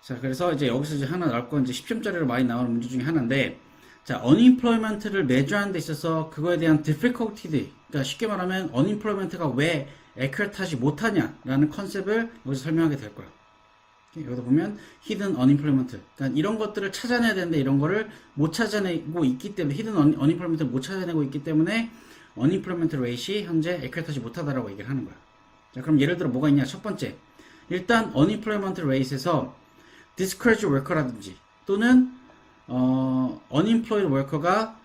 자, 그래서 이제 여기서 이제 하나 나올 건 이제 10점짜리로 많이 나오는 문제 중에 하나인데, 자, unemployment를 매주하는 데 있어서 그거에 대한 difficulty, 그러니까 쉽게 말하면 unemployment가 왜 accurat하지 못하냐라는 컨셉을 여기서 설명하게 될 거야. 여기서 보면 hidden unemployment, 그러니까 이런 것들을 찾아내야 되는데 이런 거를 못 찾아내고 있기 때문에 hidden unemployment를 못 찾아내고 있기 때문에 unemployment rate이 현재 accurat하지 못하다라고 얘기를 하는 거야. 자, 그럼 예를 들어 뭐가 있냐? 첫 번째, 일단 unemployment rate에서 discouraged worker라든지 또는 unemployed worker가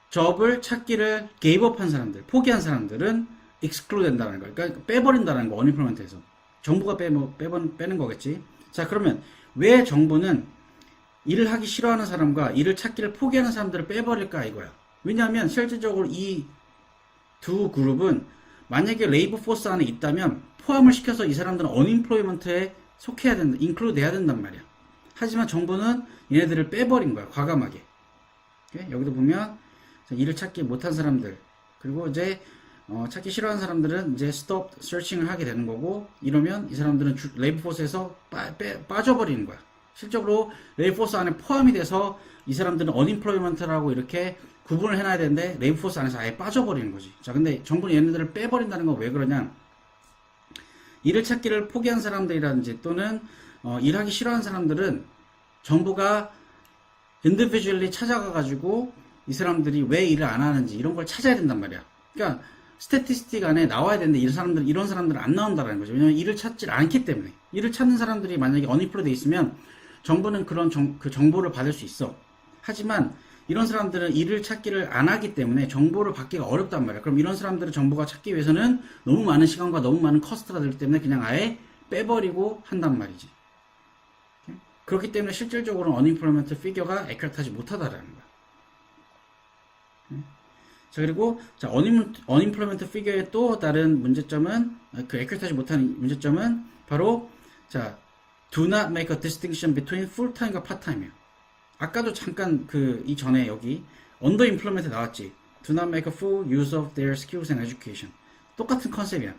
job을 찾기를 gave up 한 사람들, 포기한 사람들은 exclude 된다는 거예요. 그러니까 빼버린다는 거, unemployment에서. 정부가 빼는 거겠지. 자, 그러면 왜 정부는 일을 하기 싫어하는 사람과 일을 찾기를 포기하는 사람들을 빼버릴까 이거야. 왜냐하면 실질적으로 이 두 그룹은 만약에 레이버 포스 안에 있다면 포함을 시켜서 이 사람들은 unemployment에 속해야 된다, include 해야 된단 말이야. 하지만 정부는 얘네들을 빼버린 거야, 과감하게. 여기도 보면 일을 찾기 못한 사람들, 그리고 이제 찾기 싫어하는 사람들은 이제 stop searching을 하게 되는 거고, 이러면 이 사람들은 레이버 포스에서 빠져버리는 거야. 실적으로 레이버 포스 안에 포함이 돼서 이 사람들은 unemployment라고 이렇게 구분을 해놔야 되는데 레이버 포스 안에서 아예 빠져버리는 거지. 자, 근데 정부는 얘네들을 빼버린다는 건 왜 그러냐? 일을 찾기를 포기한 사람들이라든지 또는 일하기 싫어하는 사람들은 정부가 individually 찾아가가지고 이 사람들이 왜 일을 안 하는지 이런 걸 찾아야 된단 말이야. 그러니까 스태티스틱 안에 나와야 되는데 이런 사람들은 안 나온다는 거죠. 왜냐면 일을 찾질 않기 때문에. 일을 찾는 사람들이 만약에 unemployed 돼 있으면 정부는 그런 그 정보를 받을 수 있어. 하지만 이런 사람들은 일을 찾기를 안 하기 때문에 정보를 받기가 어렵단 말이야. 그럼 이런 사람들을 정부가 찾기 위해서는 너무 많은 시간과 너무 많은 커스트가 들기 때문에 그냥 아예 빼버리고 한단 말이지. 그렇기 때문에 실질적으로 unemployment 피겨가 accurate하지 못하다라는 거야. 자, 그리고 자, unemployment 피겨의 또 다른 문제점은, 그 accurate하지 못하는 문제점은 바로 자, do not make a distinction between full-time과 part-time이에요. 아까도 잠깐 이 전에 여기 underemployment 나왔지. Do not make a full use of their skills and education. 똑같은 컨셉이야.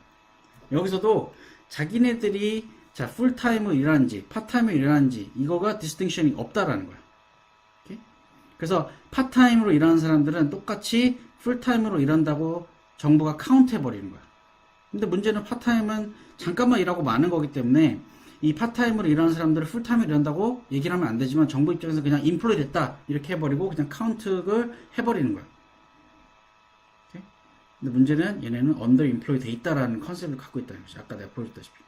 여기서도 자기네들이 자, 풀타임으로 일하는지 파트타임으로 일하는지 이거가 디스팅션이 없다라는 거야. 오케이? 그래서 파트타임으로 일하는 사람들은 똑같이 풀타임으로 일한다고 정부가 카운트 해버리는 거야. 근데 문제는 파트타임은 잠깐만 일하고 마는 거기 때문에 이 파트타임으로 일하는 사람들을 풀타임으로 일한다고 얘기를 하면 안 되지만 정부 입장에서 그냥 인플로이 됐다 이렇게 해버리고 그냥 카운트를 해버리는 거야. 오케이? 근데 문제는 얘네는 언더 인플로이 돼 있다라는 컨셉을 갖고 있다는 거지. 아까 내가 보여줬다시피.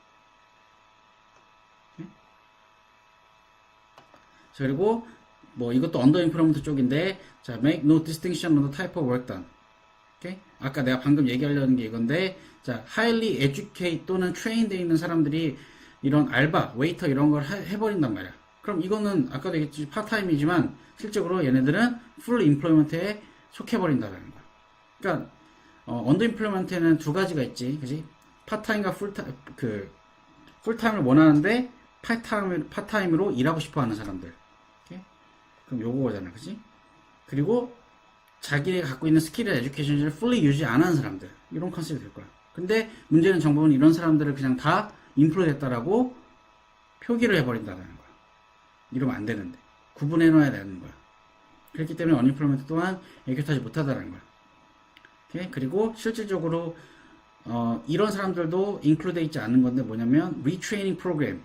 오케이? 자, 그리고 뭐 이것도 언더 인플로이먼트 쪽인데, 자, make no distinction on the type of work done. 오케이? 아까 내가 방금 얘기하려는 게 이건데, 자, highly educated 또는 trained 돼 있는 사람들이 이런 알바, 웨이터 이런 걸 해버린단 말이야. 그럼 이거는 아까도 얘기했지 파트타임이지만 실적으로 얘네들은 full employment에 속해버린다는 거야. 그러니까 언더 임플로이먼트에는 두 가지가 있지, 그지? 파트타임과 풀타임을 원하는데 파트타임으로 일하고 싶어하는 사람들. 오케이? 그럼 요거잖아, 그지? 그리고 자기가 갖고 있는 스킬이나 에듀케이션을 fully 유지 안 하는 사람들, 이런 컨셉이 될 거야. 근데 문제는 정부는 이런 사람들을 그냥 다 인플로이 됐다라고 표기를 해버린다는 거야. 이러면 안 되는데 구분해 놔야 되는 거야. 그렇기 때문에 언임플로이먼트 또한 애교타지 못하다는 거야. 오케이? 그리고 실질적으로 이런 사람들도 인클루드 있지 않은 건데 뭐냐면 리트레이닝 프로그램.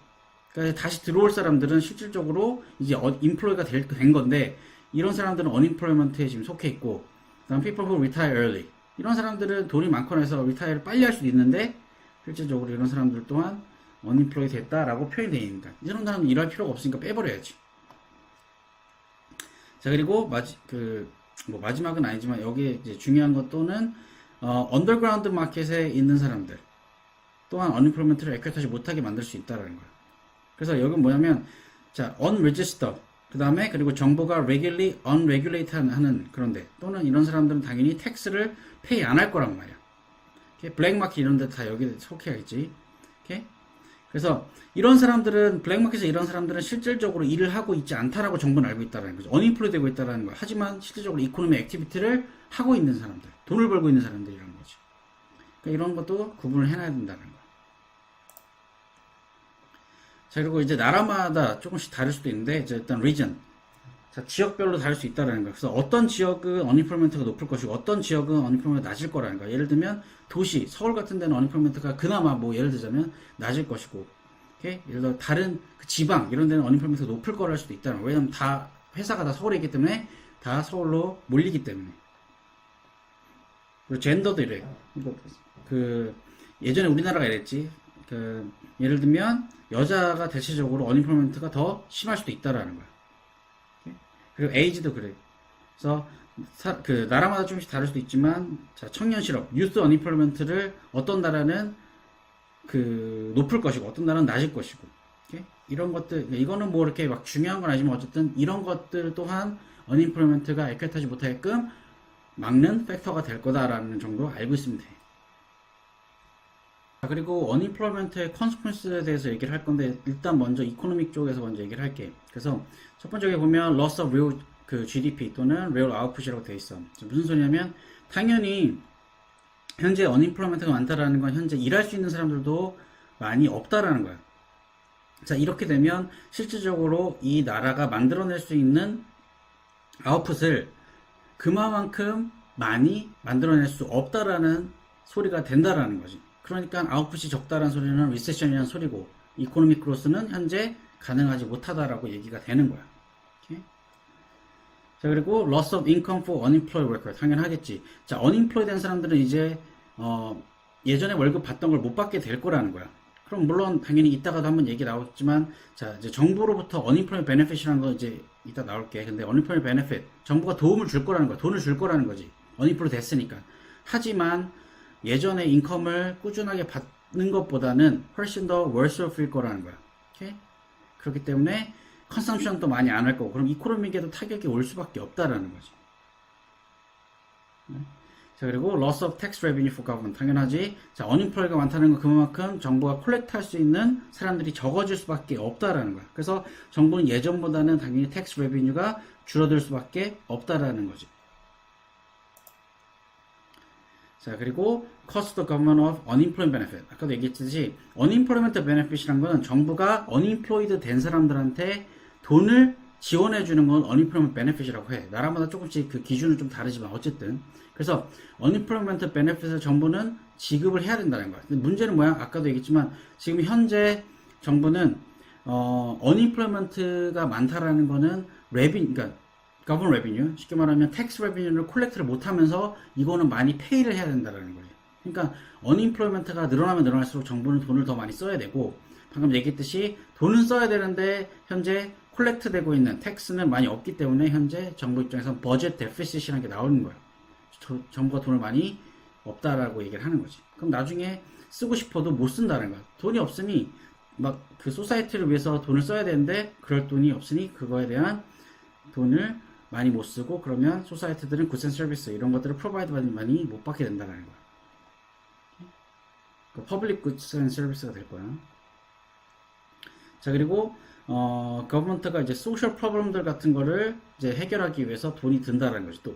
그러니까 다시 들어올 사람들은 실질적으로 이제 인플로이가 된 건데 이런 사람들은 언임플로이먼트에 지금 속해 있고, 그다음 people who retire early. 이런 사람들은 돈이 많거나 해서 리타이어를 빨리 할 수도 있는데 실질적으로 이런 사람들 또한 언임플로이 됐다라고 표현이 되어 있으니까 이런 사람은 일할 필요가 없으니까 빼버려야지. 자, 그리고 마지막은 아니지만 여기에 이제 중요한 것 또는 언더그라운드 마켓에 있는 사람들 또한 언임플로이먼트를 액큐레이트하지 못하게 만들 수 있다라는 거야. 그래서 여기는 뭐냐면 자, unregistered 그 다음에 그리고 정부가 regularly unregulated 하는 그런데 또는 이런 사람들은 당연히 텍스를 페이 안 할 거란 말이야. 블랙마켓 이런 데 다 여기 속해야겠지. 오케이? 그래서 이런 사람들은 블랙마켓에서 이런 사람들은 실질적으로 일을 하고 있지 않다라고 정부는 알고 있다라는 거죠. 언임플로이 되고 있다라는 거야. 하지만 실질적으로 이코노미 액티비티를 하고 있는 사람들, 돈을 벌고 있는 사람들이라는 거지. 그러니까 이런 것도 구분을 해놔야 된다는 거야. 자, 그리고 이제 나라마다 조금씩 다를 수도 있는데, 이제 일단 region. 자, 지역별로 다를 수 있다라는 거예요. 그래서 어떤 지역은 언임플로이먼트가 높을 것이고, 어떤 지역은 언임플로이먼트가 낮을 거라는 거예요. 예를 들면, 도시, 서울 같은 데는 언임플로이먼트가 그나마 뭐, 예를 들자면, 낮을 것이고, 오케이? 예를 들어, 다른 그 지방, 이런 데는 언임플로이먼트가 높을 거랄 수도 있다는 거예요. 왜냐면 다, 회사가 다 서울에 있기 때문에, 다 서울로 몰리기 때문에. 그리고 젠더도 이래요. 예전에 우리나라가 이랬지. 예를 들면, 여자가 대체적으로 언임플로이먼트가 더 심할 수도 있다라는 거야. 그리고 에이지도 그래. 그래서 나라마다 조금씩 다를 수도 있지만, 자, 청년 실업, 유스 언임플로이먼트를 어떤 나라는 높을 것이고 어떤 나라는 낮을 것이고, 오케이? 이런 것들, 이거는 뭐 이렇게 막 중요한 건 아니지만 어쨌든 이런 것들 또한 언임플로이먼트가 액큐레이트하지 못하게끔 막는 팩터가 될 거다라는 정도 알고 있으면 돼. 그리고 언임플로이먼트의 컨시퀀스에 대해서 얘기를 할 건데, 일단 먼저 이코노믹 쪽에서 먼저 얘기를 할게. 그래서 첫 번째 보면 loss of real GDP 또는 real output이라고 돼 있어. 무슨 소리냐면, 당연히 현재 언임플로이먼트가 많다라는 건 현재 일할 수 있는 사람들도 많이 없다라는 거야. 자, 이렇게 되면 실질적으로 이 나라가 만들어낼 수 있는 아웃풋을 그만큼 많이 만들어낼 수 없다라는 소리가 된다라는 거지. 그러니까 아웃풋이 적다라는 소리는 리세션이라는 소리고, 이코노믹 그로스는 현재 가능하지 못하다라고 얘기가 되는 거야. 오케이? 자, 그리고 loss of income for unemployed worker. 당연하겠지. 자, unemployed 된 사람들은 이제 예전에 월급 받던 걸 못 받게 될 거라는 거야. 그럼 물론 당연히 이따가도 한번 얘기 나오겠지만, 자, 이제 정부로부터 unemployment benefit이라는 거 이제 이따 나올게. 근데 unemployment benefit, 정부가 도움을 줄 거라는 거야. 돈을 줄 거라는 거지. unemployed 됐으니까. 하지만 예전에 인컴을 꾸준하게 받는 것보다는 훨씬 더 worse off일 거라는 거야. 오케이? 그렇기 때문에 컨섬션도 많이 안 할 거고, 그럼 이코노믹에도 타격이 올 수밖에 없다라는 거지. 자, 그리고 loss of tax revenue for government. 당연하지. 자, unemployed가 많다는 건 그만큼 정부가 콜렉트 할 수 있는 사람들이 적어질 수밖에 없다라는 거야. 그래서 정부는 예전보다는 당연히 tax revenue가 줄어들 수밖에 없다라는 거지. 자, 그리고 cost of government of unemployment benefit. 아까도 얘기했듯이 unemployment benefit이란 거는 정부가 unemployed 된 사람들한테 돈을 지원해 주는 건 unemployment benefit이라고 해. 나라마다 조금씩 그 기준은 좀 다르지만 어쨌든. 그래서 unemployment benefit을 정부는 지급을 해야 된다는 거야. 근데 문제는 뭐야? 아까도 얘기했지만 지금 현재 정부는 unemployment가 많다라는 거는 그러니까 government revenue, 쉽게 말하면 tax revenue를 콜렉트를 못하면서 이거는 많이 페이를 해야 된다는 거예요. 그러니까 unemployment가 늘어나면 늘어날수록 정부는 돈을 더 많이 써야 되고, 방금 얘기했듯이 돈은 써야 되는데 현재 콜렉트 되고 있는 텍스는 많이 없기 때문에 현재 정부 입장에서 버젯 데피시트라는 게 나오는 거예요. 정부가 돈을 많이 없다라고 얘기를 하는 거지. 그럼 나중에 쓰고 싶어도 못 쓴다는 거야. 돈이 없으니 막 그 소사이티를 위해서 돈을 써야 되는데 그럴 돈이 없으니 그거에 대한 돈을 많이 못 쓰고, 그러면 소사이티들은 굿 앤 서비스 이런 것들을 프로바이드 많이 못 받게 된다는 거야. 그 퍼블릭 굿스 앤 서비스가 될 거야. 자, 그리고 거버먼트가 이제 소셜 프로블럼들 같은 거를 이제 해결하기 위해서 돈이 든다는 거지 또.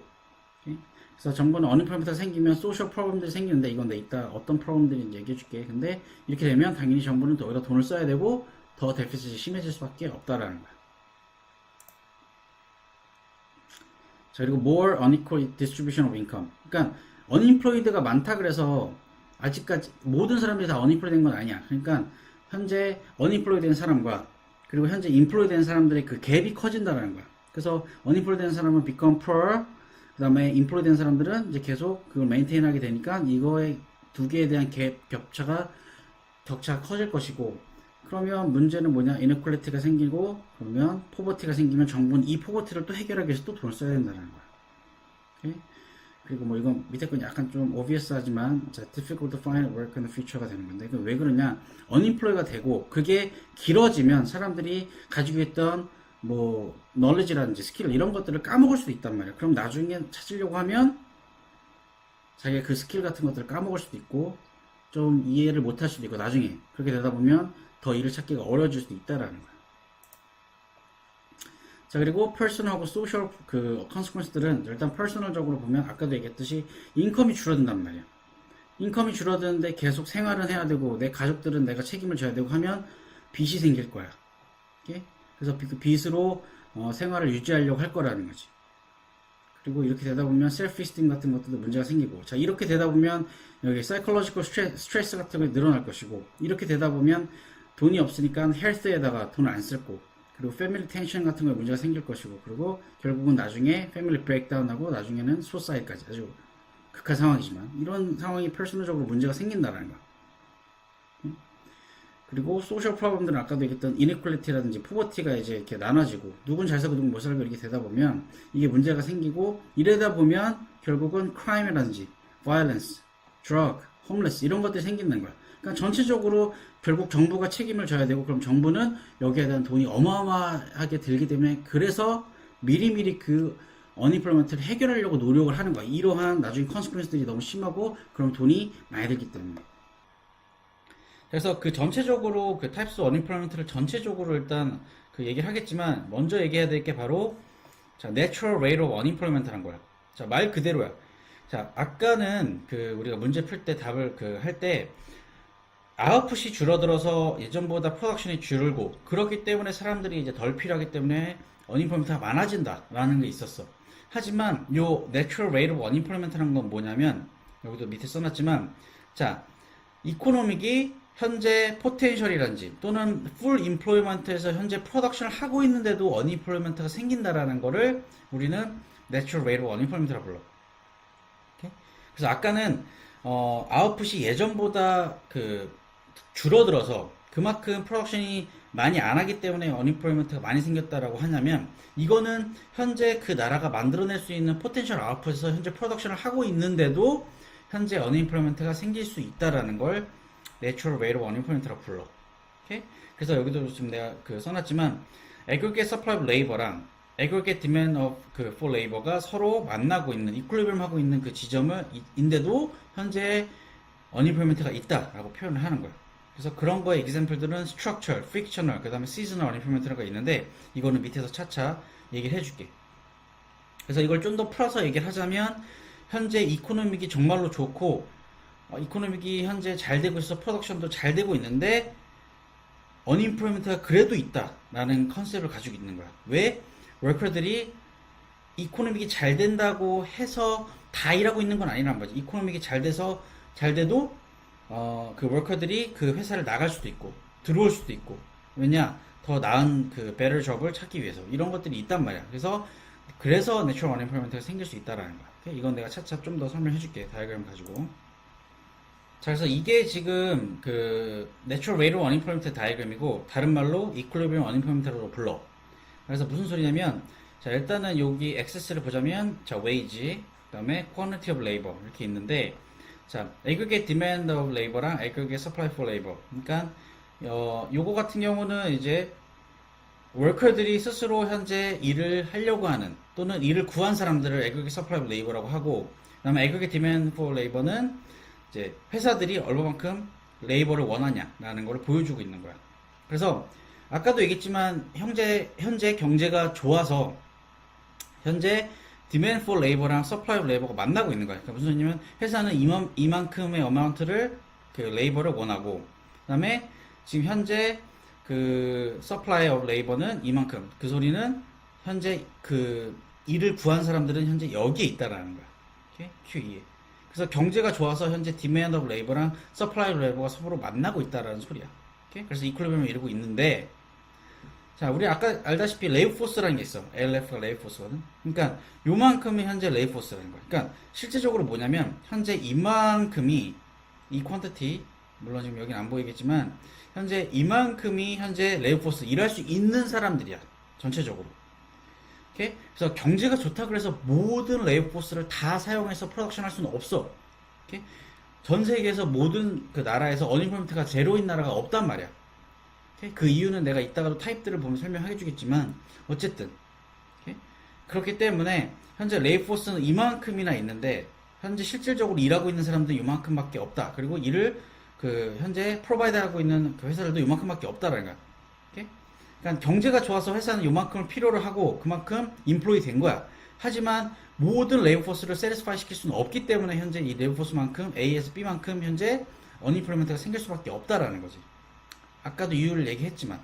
오케이? 그래서 정부는 언임플로이먼트가 생기면 소셜 프로블럼들이 생기는데, 이건 내가 이따 어떤 프로블럼들인지 얘기해 줄게. 근데 이렇게 되면 당연히 정부는 더 돈을 써야 되고 더 데피시트가 심해질 수밖에 없다라는 거야. 자, 그리고 more unequal distribution of income. 그러니까 unemployed가 많다 그래서 아직까지 모든 사람들이 다 unemployed 된 건 아니야. 그러니까 현재 unemployed 된 사람과 그리고 현재 employed 된 사람들의 그 갭이 커진다는 거야. 그래서 unemployed 된 사람은 become poor, 그 다음에 employed 된 사람들은 이제 계속 그걸 maintain 하게 되니까 이거의 두 개에 대한 격차가 커질 것이고, 그러면 문제는 뭐냐? inequality가 생기고, 그러면 poverty가 생기면 정부는 이 poverty를 또 해결하기 위해서 또 돈을 써야 된다는 거야. 오케이? 그리고 뭐 이건 밑에 건 약간 좀 obvious 하지만, 자, difficult to find work in the future가 되는 건데, 왜 그러냐? unemployed가 되고 그게 길어지면 사람들이 가지고 있던 뭐 knowledge라든지 스킬 이런 것들을 까먹을 수도 있단 말이야. 그럼 나중에 찾으려고 하면 자기가 그 스킬 같은 것들을 까먹을 수도 있고 좀 이해를 못할 수도 있고, 나중에 그렇게 되다 보면 더 일을 찾기가 어려워질 수도 있다라는 거야. 자, 그리고 personal하고 social consequence들은 일단 personal적으로 보면 아까도 얘기했듯이 인컴이 줄어든단 말이야. 인컴이 줄어드는데 계속 생활은 해야 되고 내 가족들은 내가 책임을 져야 되고 하면 빚이 생길 거야. 오케이? 그래서 그 빚으로 생활을 유지하려고 할 거라는 거지. 그리고 이렇게 되다 보면 셀프 이스팀 같은 것들도 문제가 생기고, 자 이렇게 되다 보면 여기 사이콜로지컬 스트레스 같은 게 늘어날 것이고, 이렇게 되다 보면 돈이 없으니까 헬스에다가 돈을 안 쓸 거, 그리고 패밀리 텐션 같은 거에 문제가 생길 것이고, 그리고 결국은 나중에 패밀리 브레이크다운하고 나중에는 수사이드까지, 아주 극한 상황이지만 이런 상황이 퍼스널적으로 문제가 생긴다라는 거야. 그리고 소셜 프로블럼들은 아까도 얘기했던 이네퀄리티라든지 포버티가 이제 이렇게 나눠지고, 누군 잘 살고 누군 못 살고 이렇게 되다 보면 이게 문제가 생기고, 이러다 보면 결국은 크라임이라든지 바이올런스, 드러그, 홈레스 이런 것들이 생기는 거야. 그러니까 전체적으로 결국 정부가 책임을 져야 되고, 그럼 정부는 여기에 대한 돈이 어마어마하게 들기 때문에, 그래서 미리미리 그 어니플로먼트를 해결하려고 노력을 하는 거야. 이러한 나중에 컨시퀀스들이 너무 심하고, 그럼 돈이 많이 들기 때문에. 그래서 그 전체적으로 그 타입스 어니플로먼트를 전체적으로 일단 그 얘기를 하겠지만, 먼저 얘기해야 될 게 바로 자 내추럴 레이트 오브 어니플로먼트란 거야. 자 말 그대로야. 자 아까는 그 우리가 문제 풀 때 답을 그 할 때 아웃풋이 줄어들어서 예전보다 프로덕션이 줄고, 그렇기 때문에 사람들이 이제 덜 필요하기 때문에 어니플로먼트가 많아진다라는 게 있었어. 하지만 요 내추럴 레이트 오브 어니플로먼트라는 건 뭐냐면, 여기도 밑에 써놨지만, 자 이코노믹이 현재 포텐셜이란지 또는 풀 임플로이먼트에서 현재 프로덕션을 하고 있는데도 어니플로이먼트가 생긴다라는 거를 우리는 내추럴 레이트 오브 어니플로이먼트라고 불러. 오케이? 그래서 아까는 아웃풋이 예전보다 그 줄어들어서 그만큼 프로덕션이 많이 안 하기 때문에 어니플로이먼트가 많이 생겼다라고 하냐면, 이거는 현재 그 나라가 만들어낼 수 있는 포텐셜 아웃풋에서 현재 프로덕션을 하고 있는데도 현재 어니플로이먼트가 생길 수 있다라는 걸 내추럴 레이트 오브 어니플로이먼트라고 불러. 오케이? 그래서 여기도 지금 내가 그 써놨지만, aggregate supply of labor랑 aggregate demand of 그 for labor가 서로 만나고 있는, 이퀄리브리엄 하고 있는 그 지점을 인데도 현재 어니플로이먼트가 있다라고 표현을 하는 거야. 그래서 그런 거의 example들은 structural, frictional, 그 다음에 seasonal unemployment가 있는데, 이거는 밑에서 차차 얘기를 해줄게. 그래서 이걸 좀 더 풀어서 얘기를 하자면, 현재 이코노믹이 정말로 좋고, 이코노믹이 현재 잘 되고 있어, 프로덕션도 잘 되고 있는데 unemployment가 그래도 있다라는 컨셉을 가지고 있는 거야. 왜? 워커들이 이코노믹이 잘 된다고 해서 다 일하고 있는 건 아니란 말이지. 이코노믹이 잘 돼도 그 워커들이 그 회사를 나갈 수도 있고 들어올 수도 있고, 왜냐, 더 나은 그 better job을 찾기 위해서 이런 것들이 있단 말이야. 그래서 내추럴 언엠플로이먼트가 생길 수 있다라는 거야. 오케이? 이건 내가 차차 좀 더 설명해 줄게, 다이어그램 가지고. 자, 그래서 이게 지금 그 내추럴 레이트 오브 언엠플로이먼트 다이어그램이고, 다른 말로 이퀄리브리엄 언엠플로이먼트라고 불러. 그래서 무슨 소리냐면, 자 일단은 여기 액세스를 보자면, 자 웨이지, 그다음에 quantity of labor 이렇게 있는데, 자 aggregate demand of labor랑 aggregate supply for labor. 그러니까 요거 같은 경우는 이제 워커들이 스스로 현재 일을 하려고 하는, 또는 일을 구한 사람들을 aggregate supply of labor라고 하고, 그다음에 aggregate demand for labor는 이제 회사들이 얼마만큼 레이버를 원하냐라는 걸 보여주고 있는 거야. 그래서 아까도 얘기했지만, 현재 경제가 좋아서 현재 demand for labor랑 supply of labor가 만나고 있는 거야. 그러니까 무슨 소리냐면, 회사는 이만큼의 어마운트를 그 레이버를 원하고, 그다음에 지금 현재 그 supply of labor는 이만큼. 그 소리는 현재 그 일을 구한 사람들은 현재 여기에 있다라는 거야. 오케이? Q2에. 그래서 경제가 좋아서 현재 demand of labor랑 supply of labor가 서로 만나고 있다라는 소리야. 오케이? 그래서 이퀄리브리엄을 이루고 있는데, 자, 우리 아까 알다시피 레이브 포스라는 게 있어. LF가 레이브 포스거든. 그러니까 요만큼이 현재 레이브 포스라는 거야. 그러니까 실제적으로 뭐냐면, 현재 이만큼이, 이 퀀티티, 물론 지금 여기는 안 보이겠지만, 현재 이만큼이 현재 레이브 포스, 일할 수 있는 사람들이야, 전체적으로. 오케이? 그래서 경제가 좋다 그래서 모든 레이브 포스를 다 사용해서 프로덕션 할 수는 없어. 오케이? 전 세계에서 모든 그 나라에서 어니플로이먼트가 제로인 나라가 없단 말이야. 오케이? 그 이유는 내가 이따가도 타입들을 보면 설명해 주겠지만, 어쨌든 오케이? 그렇기 때문에 현재 레이브 포스는 이만큼이나 있는데, 현재 실질적으로 일하고 있는 사람들은 이만큼밖에 없다. 그리고 일을 그 현재 프로바이드 하고 있는 그 회사들도 이만큼밖에 없다라는 거야. 오케이? 그러니까 경제가 좋아서 회사는 이만큼을 필요로 하고 그만큼 인플로이 된 거야. 하지만 모든 레이브 포스를 세리스파이 시킬 수는 없기 때문에 현재 이 레이브 포스만큼 A에서 B만큼 현재 어니플로이먼트가 생길 수밖에 없다라는 거지. 아까도 이유를 얘기했지만.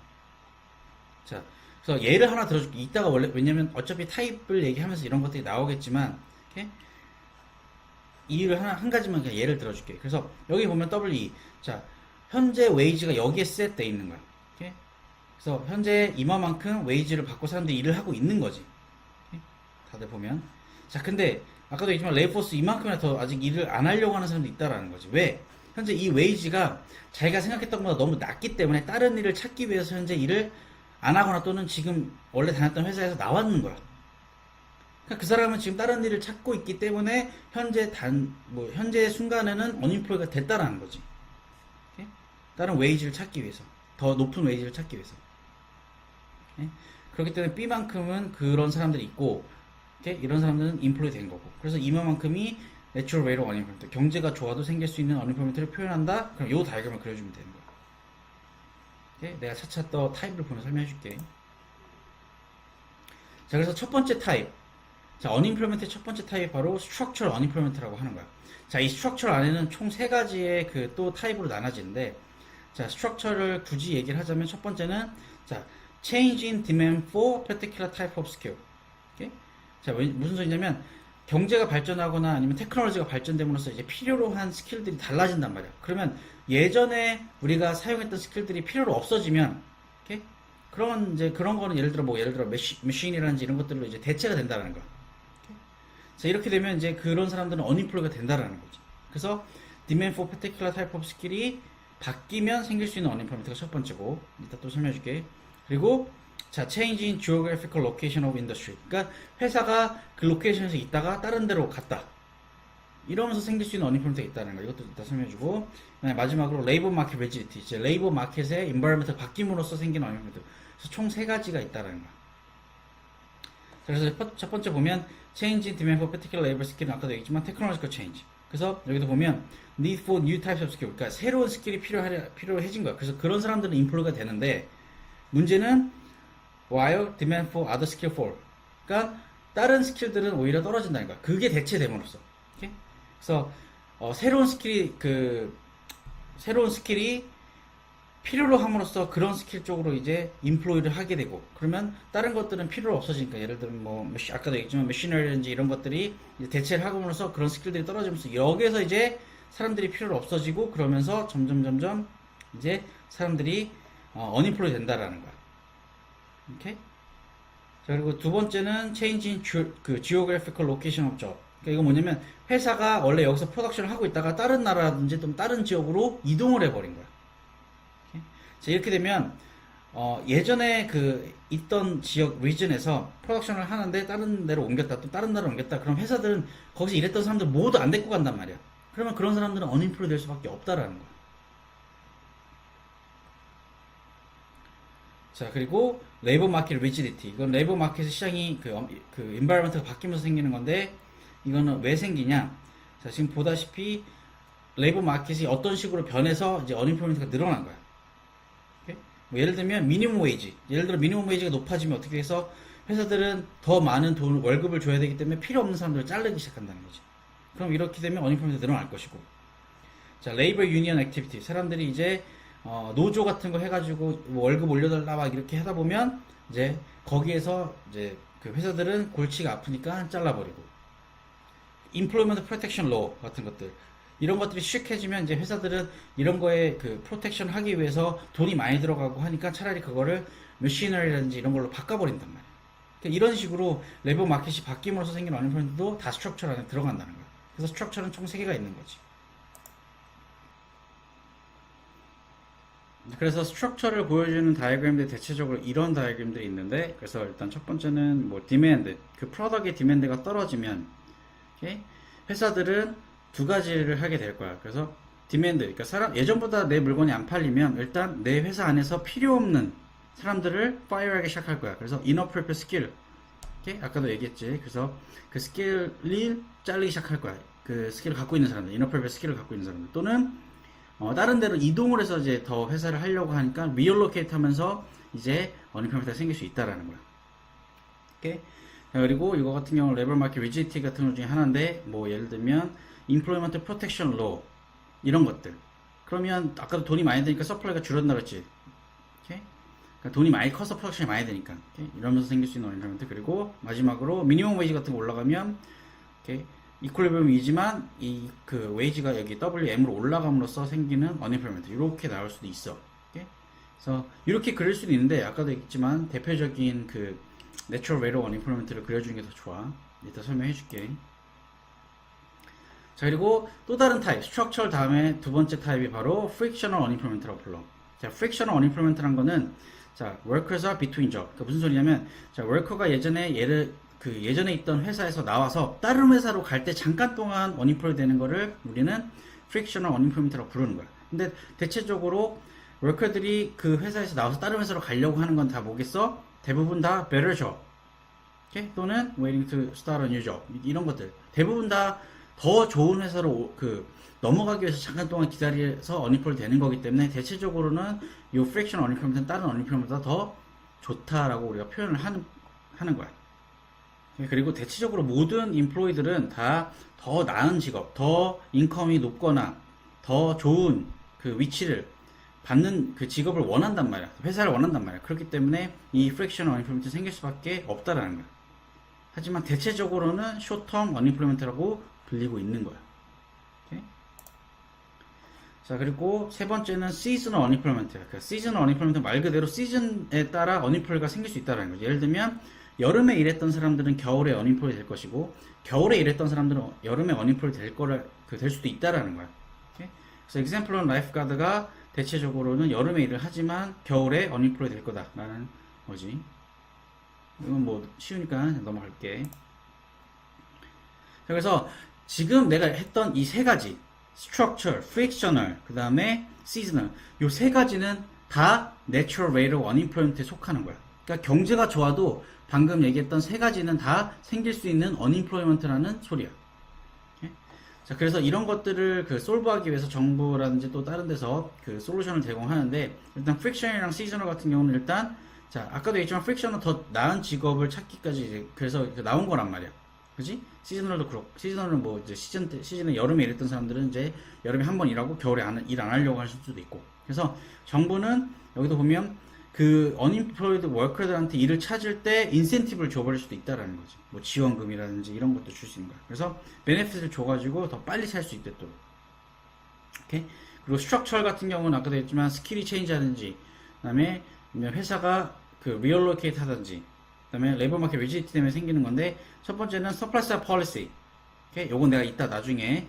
자, 그래서 예를 하나 들어줄게. 이따가 원래, 왜냐면 어차피 타입을 얘기하면서 이런 것들이 나오겠지만, 오케이? 이유를 한 가지만 그냥 예를 들어줄게. 그래서 여기 보면 WE. 자, 현재 웨이지가 여기에 셋돼 있는 거야. 오케이? 그래서 현재 이만큼 웨이지를 받고 사람들이 일을 하고 있는 거지. 오케이? 다들 보면. 자, 근데 아까도 얘기했지만 레이포스 이만큼이나 더 아직 일을 안 하려고 하는 사람도 있다라는 거지. 왜? 현재 이 웨이지가 자기가 생각했던 것보다 너무 낮기 때문에 다른 일을 찾기 위해서 현재 일을 안 하거나 또는 지금 원래 다녔던 회사에서 나왔는 거야. 그러니까 그 사람은 지금 다른 일을 찾고 있기 때문에 현재 순간에는 언임플로이가 됐다라는 거지. 오케이? 다른 웨이지를 찾기 위해서. 더 높은 웨이지를 찾기 위해서. 오케이? 그렇기 때문에 B만큼은 그런 사람들이 있고, 오케이? 이런 사람들은 인플로이 된 거고. 그래서 이만큼이 내추럴 웨이로 언임플로이먼트. 경제가 좋아도 생길 수 있는 언임플로이먼트를 표현한다? 그럼 요 다이그램을 그려주면 되는 거야. 오케이? 내가 차차 또 타입을 보면 설명해 줄게. 자, 그래서 첫 번째 타입. 자, 언임플로이먼트의 첫 번째 타입이 바로 스트럭처럴 언임플로이먼트라고 하는 거야. 자, 이 스트럭처럴 안에는 총 세 가지의 그 또 타입으로 나눠지는데, 자, 스트럭처를 굳이 얘기를 하자면 첫 번째는, 자, change in demand for particular type of skill. 오케이? 자, 무슨 소리냐면, 경제가 발전하거나 아니면 테크놀로지가 발전됨으로써 이제 필요로 한 스킬들이 달라진단 말이야. 그러면 예전에 우리가 사용했던 스킬들이 필요로 없어지면, 오케이? 그런 이제 그런 거는 예를 들어 머신이라든지 이런 것들로 이제 대체가 된다는 거야. 자, 이렇게 되면 이제 그런 사람들은 언임플로이가 된다라는 거지. 그래서 demand for particular type of skill이 바뀌면 생길 수 있는 언임플로이먼트가 첫 번째고, 이따 또 설명해 줄게. 그리고 자, change in geographical location of industry. 그러니까 회사가 그 로케이션에서 있다가 다른 데로 갔다. 이러면서 생길 수 있는 언임플로이먼트가 있다는 거. 이것도 이따 설명해 주고. 마지막으로 labor market rigidity. 이제 labor market의 environment가 바뀜으로써 생긴 언임플로이먼트. 그래서 총 세 가지가 있다는 거야. 그래서 첫 번째 보면 change in demand for particular labor skill은 아까도 얘기했지만 technological change. 그래서 여기도 보면 need for new types of skill. 그러니까 새로운 스킬이 필요해진 거야. 그래서 그런 사람들은 인플로이가 되는데, 문제는 while demand for other skill fall. 그러니까 다른 스킬들은 오히려 떨어진다는 거야. 그게 대체됨으로써. 오케이? 그래서 새로운 스킬이 필요로 함으로써 그런 스킬 쪽으로 이제 인플로이를 하게 되고, 그러면 다른 것들은 필요로 없어지니까, 예를 들면 아까도 얘기했지만 머신이라든지 이런 것들이 이제 대체를 함으로써 그런 스킬들이 떨어지면서 여기에서 이제 사람들이 필요로 없어지고, 그러면서 점점 이제 사람들이 언인플로이 된다라는 거야. 오케이? 자, 그리고 두 번째는 change in geographical location of job. 그러니까 이거 뭐냐면 회사가 원래 여기서 프로덕션을 하고 있다가 다른 나라라든지 또 다른 지역으로 이동을 해버린 거야. 오케이? 자, 이렇게 되면 예전에 있던 지역 리전에서 프로덕션을 하는데 다른 데로 옮겼다, 또 다른 나라로 옮겼다. 그럼 회사들은 거기서 일했던 사람들 모두 안 데리고 간단 말이야. 그러면 그런 사람들은 언인플로이 될 수밖에 없다라는 거야. 자, 그리고 레이버 마켓 리지디티. 이건 레이버 마켓 시장이 인바이러먼트가 바뀌면서 생기는 건데, 이거는 왜 생기냐? 자, 지금 보다시피 레이버 마켓이 어떤 식으로 변해서 이제 언임플로이먼트가 늘어난 거야. 오케이? 뭐 예를 들면 미니멈 웨이지. 예를 들어 미니멈 웨이지가 높아지면 어떻게 해서 회사들은 더 많은 월급을 줘야 되기 때문에 필요 없는 사람들을 자르기 시작한다는 거지. 그럼 이렇게 되면 언임플로이먼트가 늘어날 것이고. 자, 레이버 유니언 액티비티. 사람들이 이제 노조 같은 거 해가지고 월급 올려달라 막 이렇게 하다 보면 이제 거기에서 이제 그 회사들은 골치가 아프니까 잘라버리고, Employment Protection Law 같은 것들, 이런 것들이 시행해지면 이제 회사들은 이런 거에 프로텍션 하기 위해서 돈이 많이 들어가고 하니까 차라리 그거를 머시너리라든지 이런 걸로 바꿔버린단 말이야. 그러니까 이런 식으로 레이버 마켓이 바뀜으로써 생긴 언임플로이먼트도 다 스트럭처 안에 들어간다는 거야. 그래서 스트럭처는 총 3개가 있는 거지. 그래서 스트럭처를 보여주는 다이어그램들이 대체적으로 이런 다이어그램들이 있는데, 그래서 일단 첫 번째는 디맨드, 프로덕트의 디맨드가 떨어지면, 오케이? 회사들은 두 가지를 하게 될 거야. 그래서 디맨드, 그러니까 예전보다 내 물건이 안 팔리면 일단 내 회사 안에서 필요 없는 사람들을 파이어하기 시작할 거야. 그래서 inappropriate skill, 오케이? 아까도 얘기했지. 그래서 그 스킬을 잘리기 시작할 거야. 그 스킬을 갖고 있는 사람들, inappropriate 스킬을 갖고 있는 사람들, 또는 다른 데로 이동을 해서 이제 더 회사를 하려고 하니까 리얼로케이트 하면서 이제 언임플로이먼트가 생길 수 있다라는 거야. 오케이? 그리고 이거 같은 경우는 레이버 마켓 리지디티 같은 것 중에 하나인데, 예를 들면 Employment Protection Law 이런 것들. 그러면 아까도 돈이 많이 드니까 서플라이가 줄었나 그랬지. 그러니까 돈이 많이 커서 프로덕션이 많이 되니까. 오케이? 이러면서 생길 수 있는 언임플로이먼트. 그리고 마지막으로 미니멈 웨이지 같은 거 올라가면 오케이? 이퀄리브리엄이지만 이 그 웨이지가 여기 WM으로 올라감으로써 생기는 언임플로이먼트. 이렇게 나올 수도 있어. 오케이? 그래서 이렇게 그릴 수도 있는데 아까도 얘기했지만 대표적인 그 내추럴 레이트 오브 언임플로이먼트를 그려주는 게 더 좋아. 이따 설명해 줄게. 자, 그리고 또 다른 타입, 스트럭처 다음에 두 번째 타입이 바로 frictional unemployment라고 불러. 자, frictional unemployment라는 거는 자, workers are between job. 그러니까 무슨 소리냐면 자, worker가 예전에 있던 회사에서 나와서 다른 회사로 갈 때 잠깐 동안 unemployed 되는 거를 우리는 frictional unemployment라고 부르는 거야. 근데 대체적으로 worker들이 그 회사에서 나와서 다른 회사로 가려고 하는 건 다 뭐겠어? 대부분 다 better job. 오케이? 또는 waiting to start a new job. 이런 것들. 대부분 다 더 좋은 회사로 넘어가기 위해서 잠깐 동안 기다려서 언입플 되는 거기 때문에 대체적으로는 이 프랙션 언입플은 다른 언입플보다 더 좋다라고 우리가 표현을 하는 거야. 그리고 대체적으로 모든 인플로이들은 다 더 나은 직업, 더 인컴이 높거나 더 좋은 그 위치를 받는 그 직업을 원한단 말이야. 회사를 원한단 말이야. 그렇기 때문에 이 프랙션 언입플먼트 생길 수밖에 없다라는 거야. 하지만 대체적으로는 쇼텀 언입플먼트라고 불리고 있는 거야. 오케이? 자, 그리고 세 번째는 seasonal unemployment야. 그러니까 seasonal unemployment 말 그대로 시즌에 따라 unemploy가 생길 수 있다는 거죠. 예를 들면 여름에 일했던 사람들은 겨울에 unemploy 될 것이고 겨울에 일했던 사람들은 여름에 unemploy 될 수도 있다라는 거야. 오케이? 그래서 example lifeguard가 대체적으로는 여름에 일을 하지만 겨울에 unemploy 될 거다라는 거지. 이건 뭐 쉬우니까 넘어갈게. 자, 그래서 지금 내가 했던 이 세 가지 structure, frictional, 그 다음에 seasonal 요 세 가지는 다 natural rate of unemployment에 속하는 거야. 그러니까 경제가 좋아도 방금 얘기했던 세 가지는 다 생길 수 있는 unemployment라는 소리야. 오케이? 자, 그래서 이런 것들을 솔브하기 위해서 정부라든지 또 다른 데서 그 솔루션을 제공하는데 일단 friction이랑 seasonal 같은 경우는 일단 자, 아까도 얘기했지만 friction은 더 나은 직업을 찾기까지 이제 그래서 나온 거란 말이야. 그지? 시즈널도 그렇고, 시즈널은 뭐, 이제 시즌에 여름에 일했던 사람들은 이제 여름에 한 번 일하고 겨울에 일 안 하려고 할 수도 있고. 그래서 정부는 여기도 보면 그 unemployed worker들한테 일을 찾을 때 인센티브를 줘버릴 수도 있다라는 거지. 뭐 지원금이라든지 이런 것도 줄 수 있는 거야. 그래서 베네핏을 줘가지고 더 빨리 살 수 있도록. 오케이? 그리고 스트럭처 같은 경우는 아까도 했지만 스킬이 체인지 하든지, 그 다음에 회사가 리얼로케이트 하든지, 그 다음에 레이버 마켓 리지디티 때문에 생기는 건데 첫 번째는 서플라이 사이드 폴리시. 오케이? 요건 내가 이따 나중에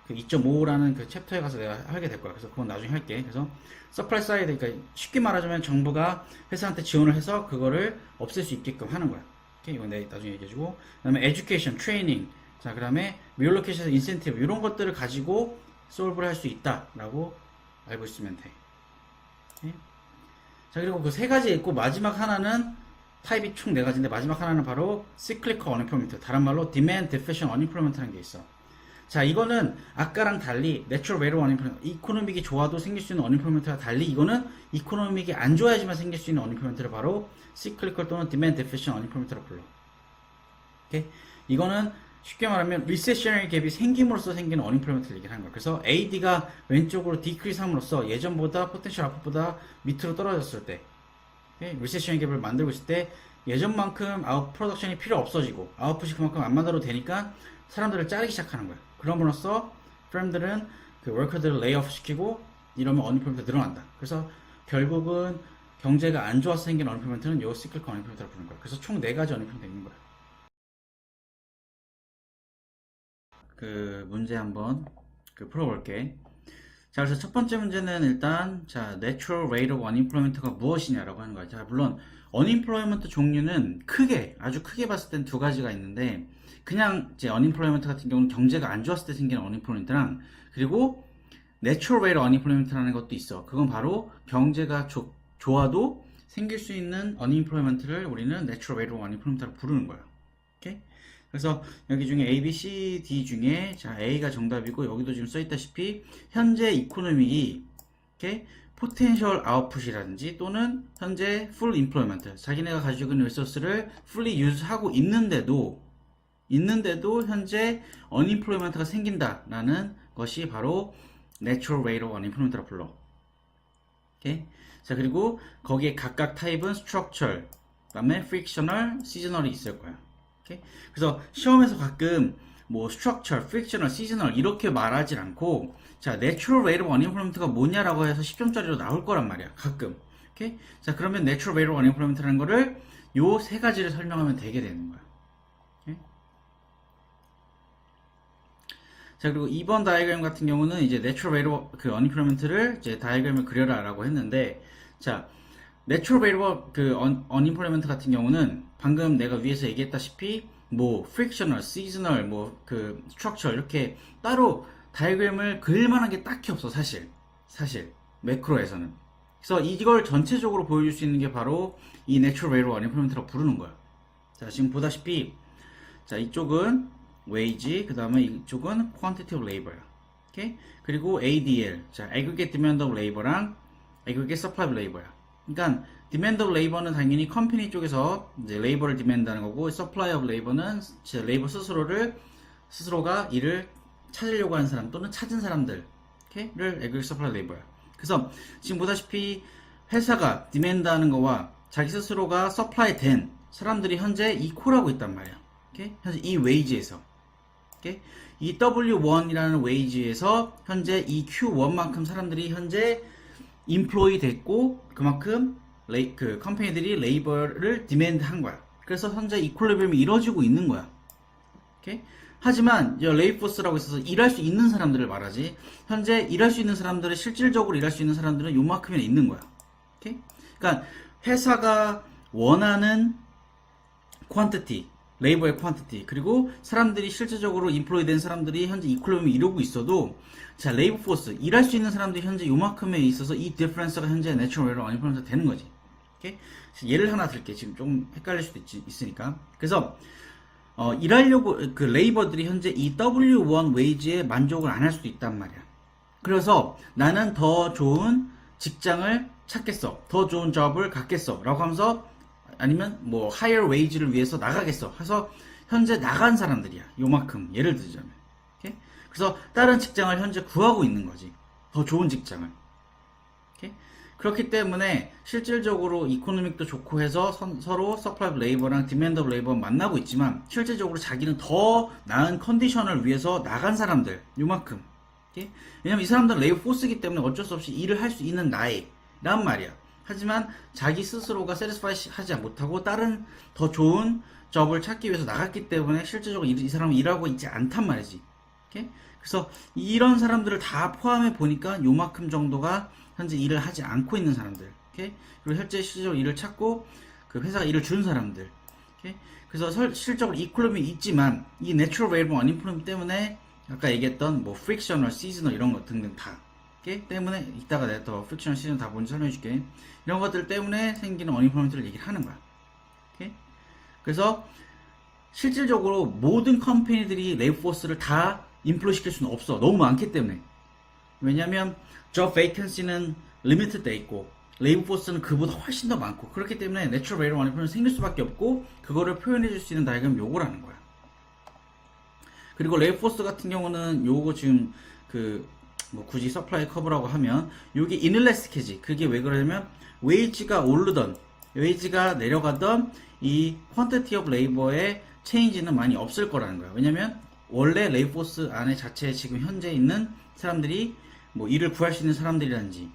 그 2.5라는 그 챕터에 가서 내가 하게 될 거야. 그래서 그건 나중에 할게. 그래서 서플라이 사이드, 그러니까 쉽게 말하자면 정부가 회사한테 지원을 해서 그거를 없앨 수 있게끔 하는 거야. 오케이? 이건 내가 나중에 얘기해주고, 그 다음에 에듀케이션, 트레이닝, 자, 그 다음에 리얼로케이션 인센티브 이런 것들을 가지고 솔브를 할 수 있다라고 알고 있으면 돼. 오케이? 자, 그리고 그 세 가지 있고 마지막 하나는 타입이 총 네 가지인데 마지막 하나는 바로 cyclical unemployment, 다른 말로 demand deficient unemployment라는 게 있어. 자, 이거는 아까랑 달리 natural rate of unemployment, 이코노믹이 좋아도 생길 수 있는 unemployment와 달리 이거는 이코노믹이 안 좋아야지만 생길 수 있는 unemployment를 바로 cyclical 또는 demand deficient unemployment라고 불러. 오케이? 이거는 쉽게 말하면 recessionary 갭이 생김으로써 생기는 unemployment를 얘기를 하는 거야. 그래서 AD가 왼쪽으로 decrease 함으로써 예전보다 potential output보다 밑으로 떨어졌을 때 recessionary 갭을 만들고 있을 때 예전만큼 프로덕션이 필요 없어지고 아웃풋이 그만큼 안 만들어도 되니까 사람들을 자르기 시작하는 거야. 그럼으로써 프렘들은 그 워커들을 레이오프 시키고 이러면 언임플리먼트가 늘어난다. 그래서 결국은 경제가 안 좋아서 생긴 언임플리먼트는 요 시클 언임플리먼트라고 부르는 거야. 그래서 총 4가지 언임플리먼트가 있는 거야. 그 문제 한번 풀어볼게. 자, 그래서 첫 번째 문제는 일단 자, natural rate of unemployment가 무엇이냐라고 하는 거야. 자, 물론 unemployment 종류는 아주 크게 봤을 땐 2가지가 있는데 그냥 이제 unemployment 같은 경우는 경제가 안 좋았을 때 생기는 unemployment랑 그리고 natural rate of unemployment라는 것도 있어. 그건 바로 경제가 좋아도 생길 수 있는 unemployment를 우리는 natural rate of unemployment라고 부르는 거야. 오케이? 그래서 여기 중에 A, B, C, D 중에 자 A가 정답이고 여기도 지금 써있다시피 현재 이코노믹이 이렇게 포텐셜 아웃풋이라든지 또는 현재 풀 임플로이먼트 자기네가 가지고 있는 리소스를 풀리 유즈하고 있는데도 현재 언임플로이먼트가 생긴다라는 것이 바로 natural rate of unemployment라고 불러. 오케이? 자, 그리고 거기에 각각 타입은 structural, 그다음에 frictional, seasonal이 있을 거야. 오케이? 그래서 시험에서 가끔 뭐 structural, frictional, seasonal 이렇게 말하지 않고 자, natural rate of unemployment가 뭐냐라고 해서 10점짜리로 나올 거란 말이야. 가끔. 오케이? 자, 그러면 natural rate of unemployment라는 거를 요 세 가지를 설명하면 되게 되는 거야. 오케이? 자, 그리고 2번 다이어그램 같은 경우는 이제 natural rate of 그 unemployment를 이제 다이어그램을 그려라라고 했는데 자, 내추럴 베이러블 그 언임플로이먼트 같은 경우는 방금 내가 위에서 얘기했다시피 뭐 frictional, seasonal, 뭐 그 structural 이렇게 따로 다이어그램을 그릴 만한 게 딱히 없어 사실 매크로에서는. 그래서 이걸 전체적으로 보여줄 수 있는 게 바로 이 내추럴 베이러블 언임플로이먼트라고 부르는 거야. 자, 지금 보다시피 자, 이쪽은 wage, 그 다음에 이쪽은 quantity of labor야. 오케이? 그리고 ADL, 자, aggregate demand of labor랑 aggregate supply of labor야. 그러니까 demand of labor는 당연히 컴퍼니 쪽에서 이제 레이버를 디맨드하는 거고, supply of labor는 제 레이버 스스로가 일을 찾으려고 하는 사람 또는 찾은 사람들을 aggregate supply of labor야. 그래서 지금 보다시피 회사가 디맨드하는 거와 자기 스스로가 supply 된 사람들이 현재 equal하고 있단 말이야. 오케이? 현재 이 wage에서, 오케이? 이 W1이라는 wage에서 현재 이 Q1만큼 사람들이 현재 인플로이 됐고 그만큼 그 컴퍼니들이 레이버를 디맨드 한 거야. 그래서 현재 이퀄리브리엄이 이루어지고 있는 거야. 오케이? 하지만 레이포스라고 있어서 일할 수 있는 사람들을 말하지, 현재 일할 수 있는 사람들은 실질적으로 일할 수 있는 사람들은 요만큼이나 있는 거야. 오케이? 그러니까 회사가 원하는 퀀티티, 레이버의 퀀티티, 그리고 사람들이 실질적으로 인플로이 된 사람들이 현재 이퀄리브리엄을 이루고 있어도 자, 레이버 포스, 일할 수 있는 사람들이 현재 요만큼에 있어서 이 디퍼런스가 현재 내추럴 레이버 언임플로이먼트가 되는 거지. 오케이? 예를 하나 들게. 지금 좀 헷갈릴 수도 있으니까. 그래서 일하려고 그 레이버들이 현재 이 W1 웨이지에 만족을 안 할 수도 있단 말이야. 그래서 나는 더 좋은 직장을 찾겠어, 더 좋은 잡을 갖겠어 라고 하면서, 아니면 뭐 higher wage를 위해서 나가겠어 해서 현재 나간 사람들이야. 요만큼 예를 들자면. 오케이? 그래서 다른 직장을 현재 구하고 있는 거지. 더 좋은 직장을. 오케이? 그렇기 때문에 실질적으로 이코노믹도 좋고 해서 서로 서플라이 오브 레이버랑 디맨드 오브 레이버가 만나고 있지만 실질적으로 자기는 더 나은 컨디션을 위해서 나간 사람들 요만큼. 오케이? 왜냐면 이 사람들은 레이버 포스이기 때문에 어쩔 수 없이 일을 할 수 있는 나이란 말이야. 하지만 자기 스스로가 세리스파이 하지 못하고 다른 더 좋은 잡을 찾기 위해서 나갔기 때문에 실질적으로 이 사람은 일하고 있지 않단 말이지. 오케이? 그래서 이런 사람들을 다 포함해 보니까 요만큼 정도가 현재 일을 하지 않고 있는 사람들. 오케이? 그리고 현재 실질적으로 일을 찾고 그 회사가 일을 주는 사람들. 오케이? 그래서 실질적으로 이퀄리티는 있지만 이 내추럴 레이버 언임플로이먼트 때문에 아까 얘기했던 뭐 frictional, seasonal 이런 것 등등 다 때문에, 이따가 내가 더 frictional, seasonal 다 뭔지 설명해 줄게. 이런 것들 때문에 생기는 언임플로이먼트를 얘기를 하는 거야. 오케이? 그래서 실질적으로 모든 컴퍼니들이 레이버 포스를 다 인플로이 시킬 수는 없어. 너무 많기 때문에. 왜냐면 job vacancy는 리미트 돼 있고 레이버 포스는 그보다 훨씬 더 많고, 그렇기 때문에 내추럴 레이버 언임플로이먼트 생길 수밖에 없고, 그거를 표현해 줄 수 있는 다이어그램 요거라는 거야. 그리고 레이버 포스 같은 경우는 요거 지금 뭐 굳이 서플라이 커브라고 하면 요게 이넬레스티케지. 그게 왜 그러냐면 웨이지가 오르던 웨이지가 내려가던 이 퀀티티 오브 레이버의 체인지는 많이 없을 거라는 거야. 왜냐면 원래 레이버 포스 안에 자체에 지금 현재 있는 사람들이 뭐 일을 구할 수 있는 사람들이라든지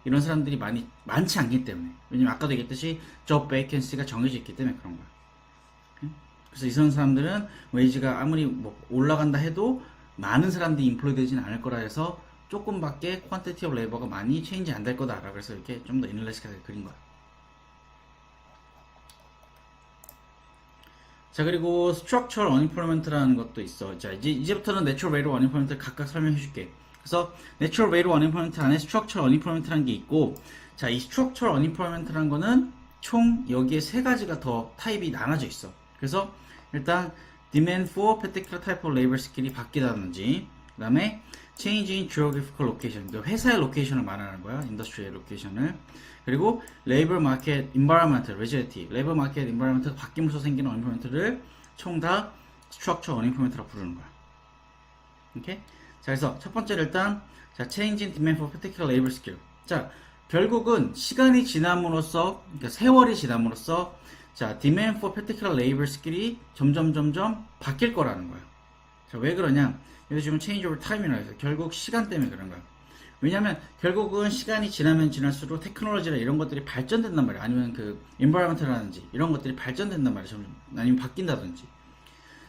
이런 사람들이 많지 않기 때문에. 왜냐면 아까도 얘기했듯이 job vacancy가 정해져 있기 때문에 그런 거야. 그래서 이런 사람들은 웨이지가 아무리 뭐 올라간다 해도 많은 사람들이 인플로이 되지는 않을 거라 해서 조금밖에 퀀티티 오브 레이버가 많이 체인지 안 될 거다. 그래서 이렇게 좀 더 이넬레스틱하게 그린 거야. 자, 그리고 structural unemployment라는 것도 있어. 자, 이제부터는 natural rate of unemployment를 각각 설명해 줄게. 그래서 natural rate of unemployment 안에 structural unemployment라는 게 있고, 자, 이 structural unemployment라는 거는 총 여기에 세 가지가 더 타입이 나눠져 있어. 그래서 일단 demand for particular type of labor skill이 바뀌다든지, 그 다음에 change in geographical location, 회사의 로케이션을 말하는 거야. 인더스트리의 로케이션을. 그리고 labor market environment, rigidity, labor market environment가 바뀜으로써 생기는 unemployment를 총 다 structural unemployment라고 부르는 거야. 오케이? 자, 그래서 첫 번째로 일단 자, change in demand for particular labor skill. 자, 결국은 시간이 지남으로써, 그러니까 세월이 지남으로써, 자, demand for particular labor skill이 점점 바뀔 거라는 거야. 자, 왜 그러냐? 여기 지금 change over time이라고 해서 결국 시간 때문에 그런 거야. 왜냐면 결국은 시간이 지나면 지날수록 테크놀로지나 이런 것들이 발전된단 말이야. 아니면 그 environment라든지 이런 것들이 발전된단 말이야. 점점. 아니면 바뀐다든지.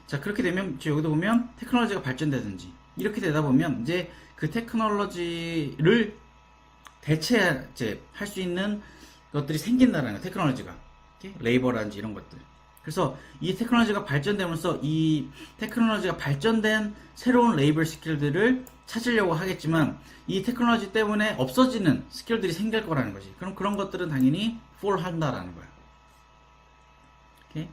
자, 그렇게 되면 여기도 보면 테크놀로지가 발전되든지 이렇게 되다 보면 이제 그 테크놀로지를 대체 이제 할 수 있는 것들이 생긴다는 거야. 테크놀로지가. 레이버라든지 이런 것들. 그래서 이 테크놀로지가 발전되면서 이 테크놀로지가 발전된 새로운 레이버 스킬들을 찾으려고 하겠지만 이 테크놀로지 때문에 없어지는 스킬들이 생길 거라는 거지. 그럼 그런 것들은 당연히 fall 한다라는 거야. 오케이?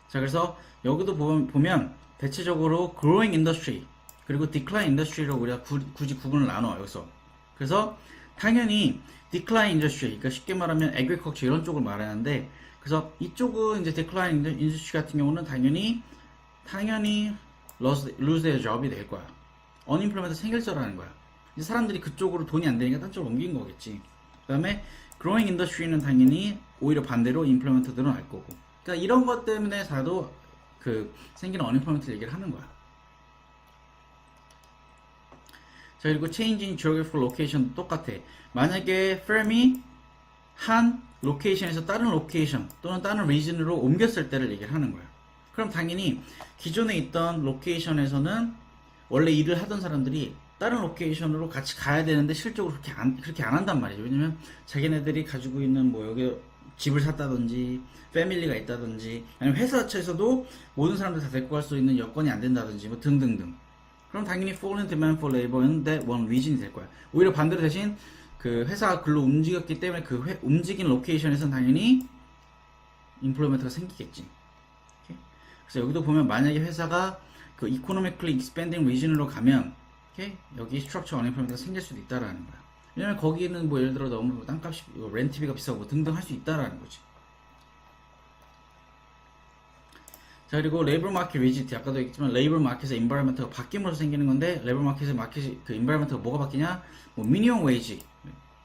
자, 그래서 여기도 보면 대체적으로 growing industry 그리고 decline industry로 우리가 굳이 구분을 나눠 여기서. 그래서 당연히 decline industry, 그러니까 쉽게 말하면 agriculture 이런 쪽을 말하는데, 그래서 이쪽은 이제 decline industry 같은 경우는 당연히 lose their job이 될 거야. unemployment 생길 거라는 거야. 이제 사람들이 그쪽으로 돈이 안 되니까 딴 쪽으로 옮긴 거겠지. 그 다음에 growing industry는 당연히 오히려 반대로 employment 늘어날 거고. 그러니까 이런 것 때문에 다도 그 생기는 unemployment 얘기를 하는 거야. 자, 그리고 change in geographical location 똑같아. 만약에 firm이 한 로케이션에서 다른 로케이션 또는 다른 리전으로 옮겼을 때를 얘기를 하는 거야. 그럼 당연히 기존에 있던 로케이션에서는 원래 일을 하던 사람들이 다른 로케이션으로 같이 가야 되는데 실적으로 그렇게 안 한단 말이죠. 왜냐면 자기네들이 가지고 있는 뭐 여기 집을 샀다든지 패밀리가 있다든지 아니면 회사 자체에서도 모든 사람들 다 데리고 갈 수 있는 여건이 안 된다든지 뭐 등등등. 그럼 당연히 fall in demand for labor는 that one region이 될 거야. 오히려 반대로 대신 그 회사가 글로 움직였기 때문에 그 움직인 로케이션에서는 당연히 인플로이먼트가 생기겠지. 오케이? 그래서 여기도 보면 만약에 회사가 그 economically expanding region으로 가면 오케이? 여기 structural unemployment가 생길 수도 있다라는 거야. 왜냐면 거기는 뭐 예를 들어 너무 땅값이 렌트비가 비싸고 등등 할 수 있다라는 거지. 자, 그리고 레이버 마켓 리지티, 아까도 얘기했지만 레이버 마켓의 인바이러먼트가 바뀜으로써 생기는 건데, 레이버 마켓의 그 인바이러먼트가 뭐가 바뀌냐? 뭐 미니멈 웨이지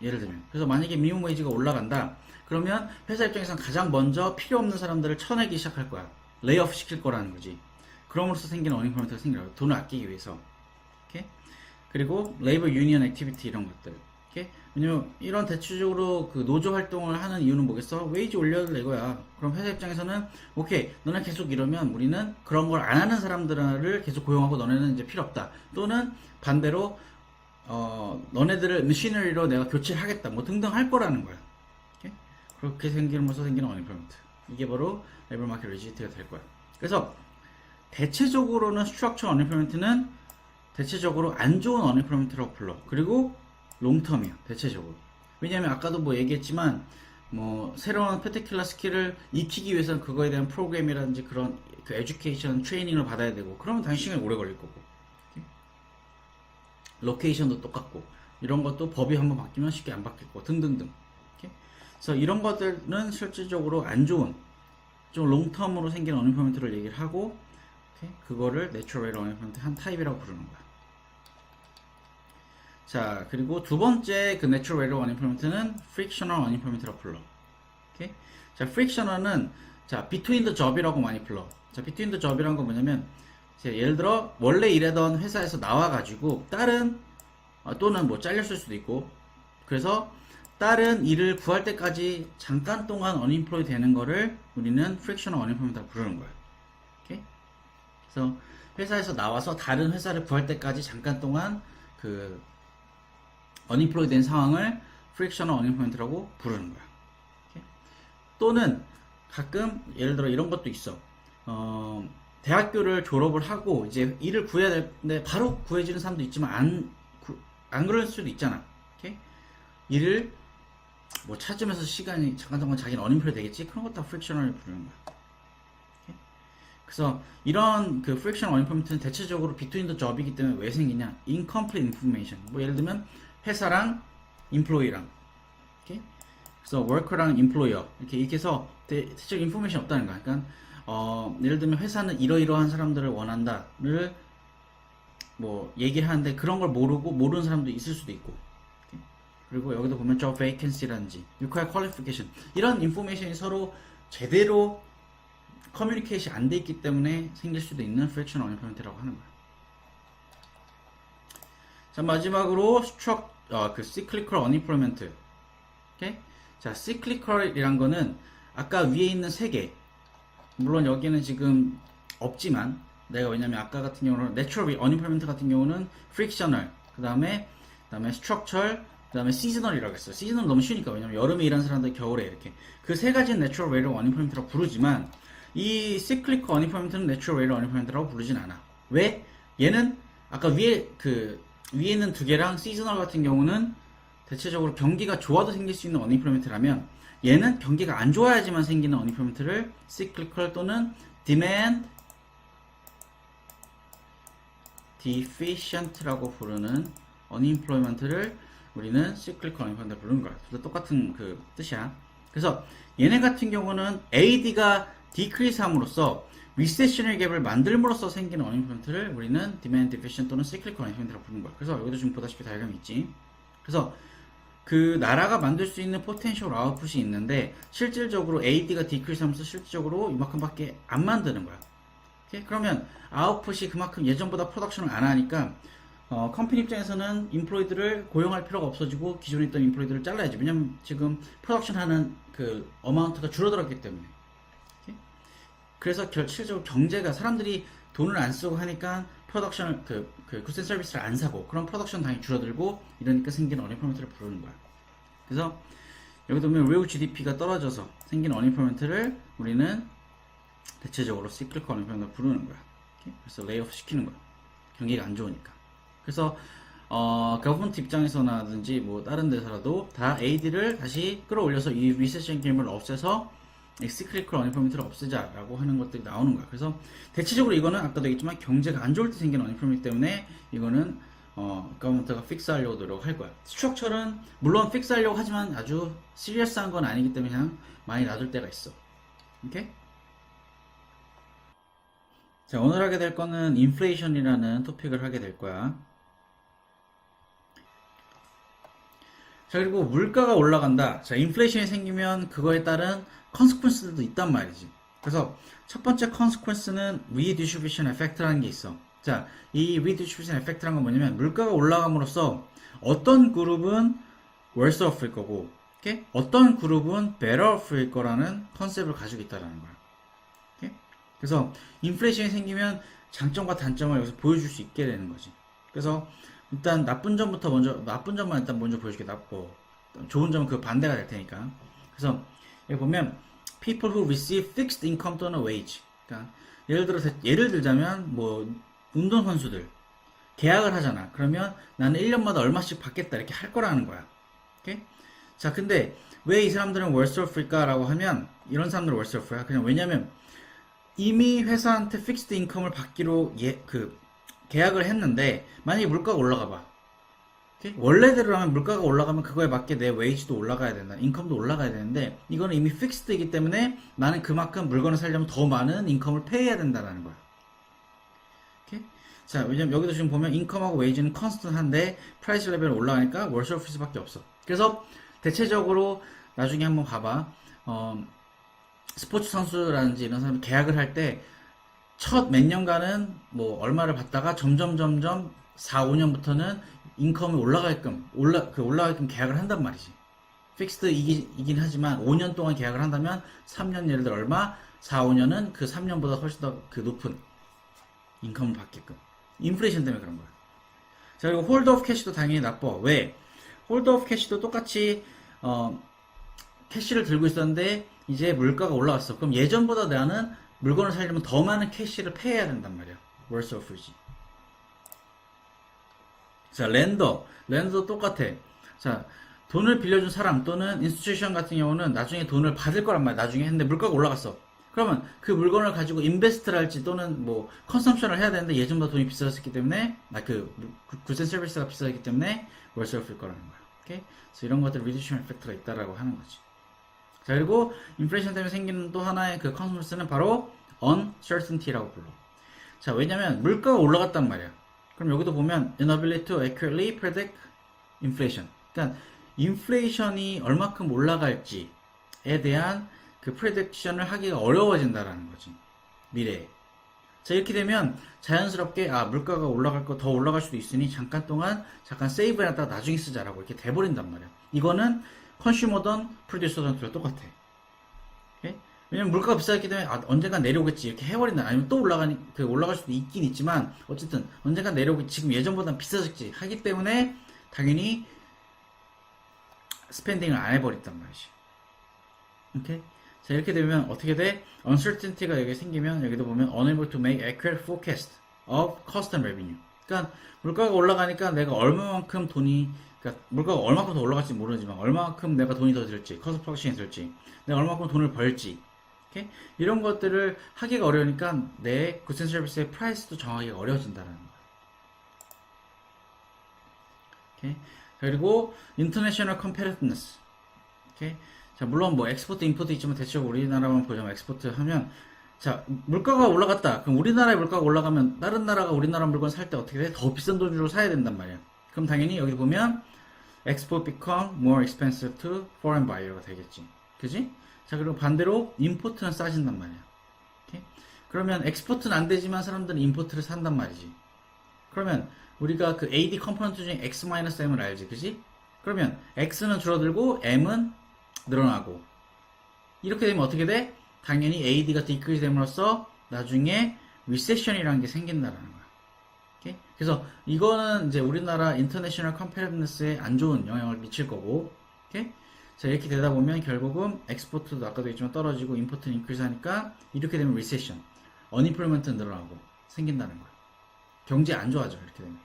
예를 들면, 그래서 만약에 미니멈 웨이지가 올라간다 그러면 회사 입장에서는 가장 먼저 필요 없는 사람들을 쳐내기 시작할 거야. 레이오프 시킬 거라는 거지. 그럼으로써 생기는 어닝플로이먼트가 생기라고. 돈을 아끼기 위해서. 오케이? 그리고 레이버 유니언 액티비티 이런 것들. 오케이? 왜냐면 이런 대체적으로 그 노조 활동을 하는 이유는 뭐겠어? 웨이지 올려달라 이거야. 그럼 회사 입장에서는 오케이, 너네 계속 이러면 우리는 그런 걸 안 하는 사람들을 계속 고용하고 너네는 이제 필요 없다. 또는 반대로 너네들을 미시너리로 내가 교체를 하겠다. 뭐 등등 할 거라는 거야. 오케이? 그렇게 생기면서 생기는 어닝플로이먼트. 이게 바로 레이버 마켓 리지티가 될 거야. 그래서 대체적으로는 스트럭처 어닝플로이먼트는 대체적으로 안 좋은 어닝플로이먼트라고 불러. 그리고 롱텀이야, 대체적으로. 왜냐면 아까도 뭐 얘기했지만 뭐 새로운 패티큘러 스킬을 익히기 위해서는 그거에 대한 프로그램이라든지 그런 그 에듀케이션 트레이닝을 받아야 되고, 그러면 당연히 시간이 오래 걸릴 거고. 오케이? 로케이션도 똑같고, 이런 것도 법이 한번 바뀌면 쉽게 안 바뀔 거고 등등등. 오케이? 그래서 이런 것들은 실질적으로 안 좋은 좀 롱텀으로 생긴 어닝플로이먼트를 얘기를 하고, 오케이? 그거를 내추럴 어닝플로이먼트 한 타입이라고 부르는 거야. 자, 그리고 두 번째 그 내추럴 어닝플로이먼트는 frictional unemployment라고 불러. 오케이? 자, frictional은 자, between the job이라고 많이 불러. 자, between the job이라는 건 뭐냐면, 예를 들어 원래 일하던 회사에서 나와가지고 다른 또는 뭐 잘렸을 수도 있고, 그래서 다른 일을 구할 때까지 잠깐 동안 unemployed 되는 거를 우리는 frictional unemployment라고 부르는 거야. 오케이? 그래서 회사에서 나와서 다른 회사를 구할 때까지 잠깐 동안 그 unemployed 된 상황을 frictional unemployment라고 부르는 거야. 오케이? 또는 가끔 예를 들어 이런 것도 있어. 대학교를 졸업을 하고 이제 일을 구해야 되는데 바로 구해지는 사람도 있지만 안 그럴 수도 있잖아. 오케이? 일을 뭐 찾으면서 시간이 잠깐 동안 자기는 unemployed 되겠지? 그런 것도 다 frictional을 부르는 거야. 오케이? 그래서 이런 그 frictional unemployment는 대체적으로 between the job이기 때문에 왜 생기냐? incomplete information. 뭐 예를 들면 회사랑 employee랑, 오케이? 그래서 worker랑 employer 이렇게 해서 대체적 인포메이션이 없다는 거야. 그러니까 예를 들면 회사는 이러이러한 사람들을 원한다를 뭐 얘기를 하는데 그런 걸 모르는 사람도 있을 수도 있고, 오케이? 그리고 여기도 보면 job vacancy라든지 require qualification 이런 인포메이션이 서로 제대로 커뮤니케이션이 안 돼 있기 때문에 생길 수도 있는 fractional unemployment라고 하는 거예요. 자, 마지막으로 그 cyclical unemployment. 오케이? 자, cyclical이란 거는 아까 위에 있는 세 개. 물론 여기는 지금 없지만 내가 왜냐면 아까 같은 경우는 natural unemployment 같은 경우는 frictional, 그다음에 structural, 그다음에 seasonal이라고 했어요. seasonal 너무 쉬우니까 왜냐면 여름에 일하는 사람들 겨울에 이렇게 그 세 가지는 natural rate of unemployment라고 부르지만 이 cyclical unemployment는 natural rate of unemployment라고 부르진 않아. 왜? 얘는 아까 위에 있는 두 개랑 seasonal 같은 경우는 대체적으로 경기가 좋아도 생길 수 있는 unemployment라면 얘는 경기가 안 좋아야지만 생기는 unemployment를 cyclical 또는 demand deficient라고 부르는 unemployment를 우리는 cyclical unemployment을 부르는 거야. 똑같은 그 뜻이야. 그래서 얘네 같은 경우는 AD가 decrease 함으로써 recessionary 갭을 만들므로써 생기는 unemployment를 우리는 demand deficient 또는 cyclical unemployment라고 부르는 거야. 그래서 여기도 지금 보다시피 다이어그램이 있지. 그래서 그 나라가 만들 수 있는 potential output이 있는데 실질적으로 AD가 decrease 하면서 실질적으로 이만큼밖에 안 만드는 거야. 오케이? 그러면 아웃풋이 그만큼 예전보다 프로덕션을 안 하니까 컴퍼니 입장에서는 인플로이드를 고용할 필요가 없어지고 기존에 있던 인플로이드를 잘라야지. 왜냐면 지금 프로덕션 하는 그 어마운트가 줄어들었기 때문에. 오케이? 그래서 실질적으로 경제가 사람들이 돈을 안 쓰고 하니까 프로덕션을 굿 앤 서비스를 안 사고 그런 프로덕션 당연히 줄어들고 이러니까 생기는 unemployment를 부르는 거야. 그래서 여기도 보면 real GDP가 떨어져서 생기는 unemployment를 우리는 대체적으로 cyclical unemployment을 부르는 거야. 오케이? 그래서 레이오프 시키는 거야. 경기가 안 좋으니까. 그래서 government 입장에서나든지 뭐 다른 데서라도 다 AD를 다시 끌어올려서 이 recession 갭을 없애서 cyclical unemployment를 없애자라고 하는 것들이 나오는 거야. 그래서 대체적으로 이거는 아까도 얘기했지만 경제가 안 좋을 때 생기는 unemployment 때문에 이거는 government가 픽스하려고 노력할 거야. 스트럭처는 물론 픽스하려고 하지만 아주 시리어스한 건 아니기 때문에 그냥 많이 놔둘 때가 있어. 오케이? 자, 오늘 하게 될 거는 인플레이션이라는 토픽을 하게 될 거야. 자, 그리고 물가가 올라간다. 자, 인플레이션이 생기면 그거에 따른 컨스퀀스들도 있단 말이지. 그래서 첫 번째 컨스퀀스는 redistribution effect라는 게 있어. 자, 이 redistribution effect라는 건 뭐냐면 물가가 올라감으로써 어떤 그룹은 worse off일 거고, okay? 어떤 그룹은 better off일 거라는 컨셉을 가지고 있다는 거야. Okay? 그래서 인플레이션이 생기면 장점과 단점을 여기서 보여줄 수 있게 되는 거지. 그래서 일단 나쁜 점만 일단 먼저 보여줄게. 좋은 점은 그 반대가 될 테니까. 그래서 여기 보면 people who receive fixed income 또는 wage. 그러니까 예를 들자면 뭐 운동선수들 계약을 하잖아. 그러면 나는 1년마다 얼마씩 받겠다 이렇게 할 거라는 거야. 오케이? 자, 근데 왜 이 사람들은 worse off일까라고 하면 이런 사람들은 worse off야. 그냥 왜냐면 이미 회사한테 fixed income을 받기로 계약을 했는데 만약에 물가가 올라가 봐. 오케이? 원래대로라면 물가가 올라가면 그거에 맞게 내 웨이지도 올라가야 된다. 인컴도 올라가야 되는데 이거는 이미 픽스드이기 때문에 나는 그만큼 물건을 살려면 더 많은 인컴을 페이해야 된다는 거야. 오케이? 자, 왜냐면 여기도 지금 보면 인컴하고 웨이지는 컨스턴한데 프라이스 레벨이 올라가니까 월스 오피스 밖에 없어. 그래서 대체적으로 나중에 한번 봐봐. 스포츠 선수라든지 이런 사람이 계약을 할 때 첫 몇 년간은 뭐 얼마를 받다가 점점 4, 5년부터는 인컴이 올라가게끔 계약을 한단 말이지. 픽스드이긴 하지만 5년 동안 계약을 한다면 3년 예를 들어 얼마, 4, 5년은 그 3년보다 훨씬 더 그 높은 인컴을 받게끔. 인플레이션 때문에 그런 거야. 자, 그리고 홀드 오브 캐시도 당연히 나빠. 왜? 홀드 오브 캐시도 똑같이 캐시를 들고 있었는데 이제 물가가 올라왔어. 그럼 예전보다 나는 물건을 살려면 더 많은 캐시를 페이해야 된단 말이야. worse off이지. 자, 렌더도 똑같아. 자, 돈을 빌려준 사람 또는 인스티튜션 같은 경우는 나중에 돈을 받을 거란 말이야. 나중에 했는데 물가가 올라갔어. 그러면 그 물건을 가지고 인베스트를 할지 또는 뭐 컨섬션을 해야 되는데 예전보다 돈이 비쌌기 때문에 굿앤 서비스가 비싸기 때문에 worse off일 거라는 거야. 오케이? 그래서 이런 것들 리듀션 에펙트가 있다라고 하는 거지. 자, 그리고 인플레이션 때문에 생기는 또 하나의 그 컨스퀀스는 바로 uncertainty라고 불러. 자, 왜냐면 물가가 올라갔단 말이야. 그럼 여기도 보면 inability to accurately predict inflation. 그러니까 인플레이션이 얼마큼 올라갈지에 대한 그 프레딕션을 하기가 어려워진다라는 거지. 미래에. 자, 이렇게 되면 자연스럽게 물가가 올라갈 거 더 올라갈 수도 있으니 잠깐 동안 잠깐 세이브 해놨다가 나중에 쓰자라고 이렇게 돼버린단 말이야. 이거는 컨슈머든 프로듀서든 둘 똑같아. 오케이? 왜냐면 물가가 비싸기 때문에 언젠간 내려오겠지 이렇게 해버린다. 아니면 또 올라갈 수도 있긴 있지만 어쨌든 언젠간 내려오겠지. 지금 예전보다 비싸졌지 하기 때문에 당연히 스펜딩을 안 해버렸단 말이지. 오케이? 자, 이렇게 되면 어떻게 돼? uncertainty가 여기 생기면 여기도 보면 unable to make accurate forecast of cost and revenue. 그러니까 물가가 올라가니까 내가 얼마만큼 그러니까 물가가 얼마만큼 더 올라갈지 모르지만 얼마만큼 내가 돈이 더 들지, cost production이 들지, 내가 얼마만큼 돈을 벌지, 오케이? 이런 것들을 하기가 어려우니까 내 goods and service의 프라이스도 정하기가 어려워진다는 거야. 오케이? 그리고 international competitiveness. 오케이? 자, 물론 뭐 엑스포트 임포트 있지만 대체로 우리나라만 보자면 엑스포트 하면 자, 물가가 올라갔다. 그럼 우리나라의 물가가 올라가면 다른 나라가 우리나라 물건 살 때 어떻게 돼? 더 비싼 돈 주고 사야 된단 말이야. 그럼 당연히 여기 보면 export become more expensive to foreign buyer가 되겠지. 그지? 자, 그리고 반대로 임포트는 싸진단 말이야. 오케이? 그러면 엑스포트는 안 되지만 사람들은 임포트를 산단 말이지. 그러면 우리가 그 AD 컴포넌트 중에 X-M을 알지. 그지? 그러면 X는 줄어들고 M은 늘어나고 이렇게 되면 어떻게 돼? 당연히 AD가 decrease 됨으로써 나중에 recession이라는 게 생긴다라는 거야. 오케이? 그래서 이거는 이제 우리나라 international competitiveness에 안 좋은 영향을 미칠 거고, 오케이? 자, 이렇게 되다 보면 결국은 엑스포트도 아까도 했지만 떨어지고 임포트는 increase 하니까 이렇게 되면 recession, unemployment는 늘어나고 생긴다는 거야. 경제 안 좋아져 이렇게 되면.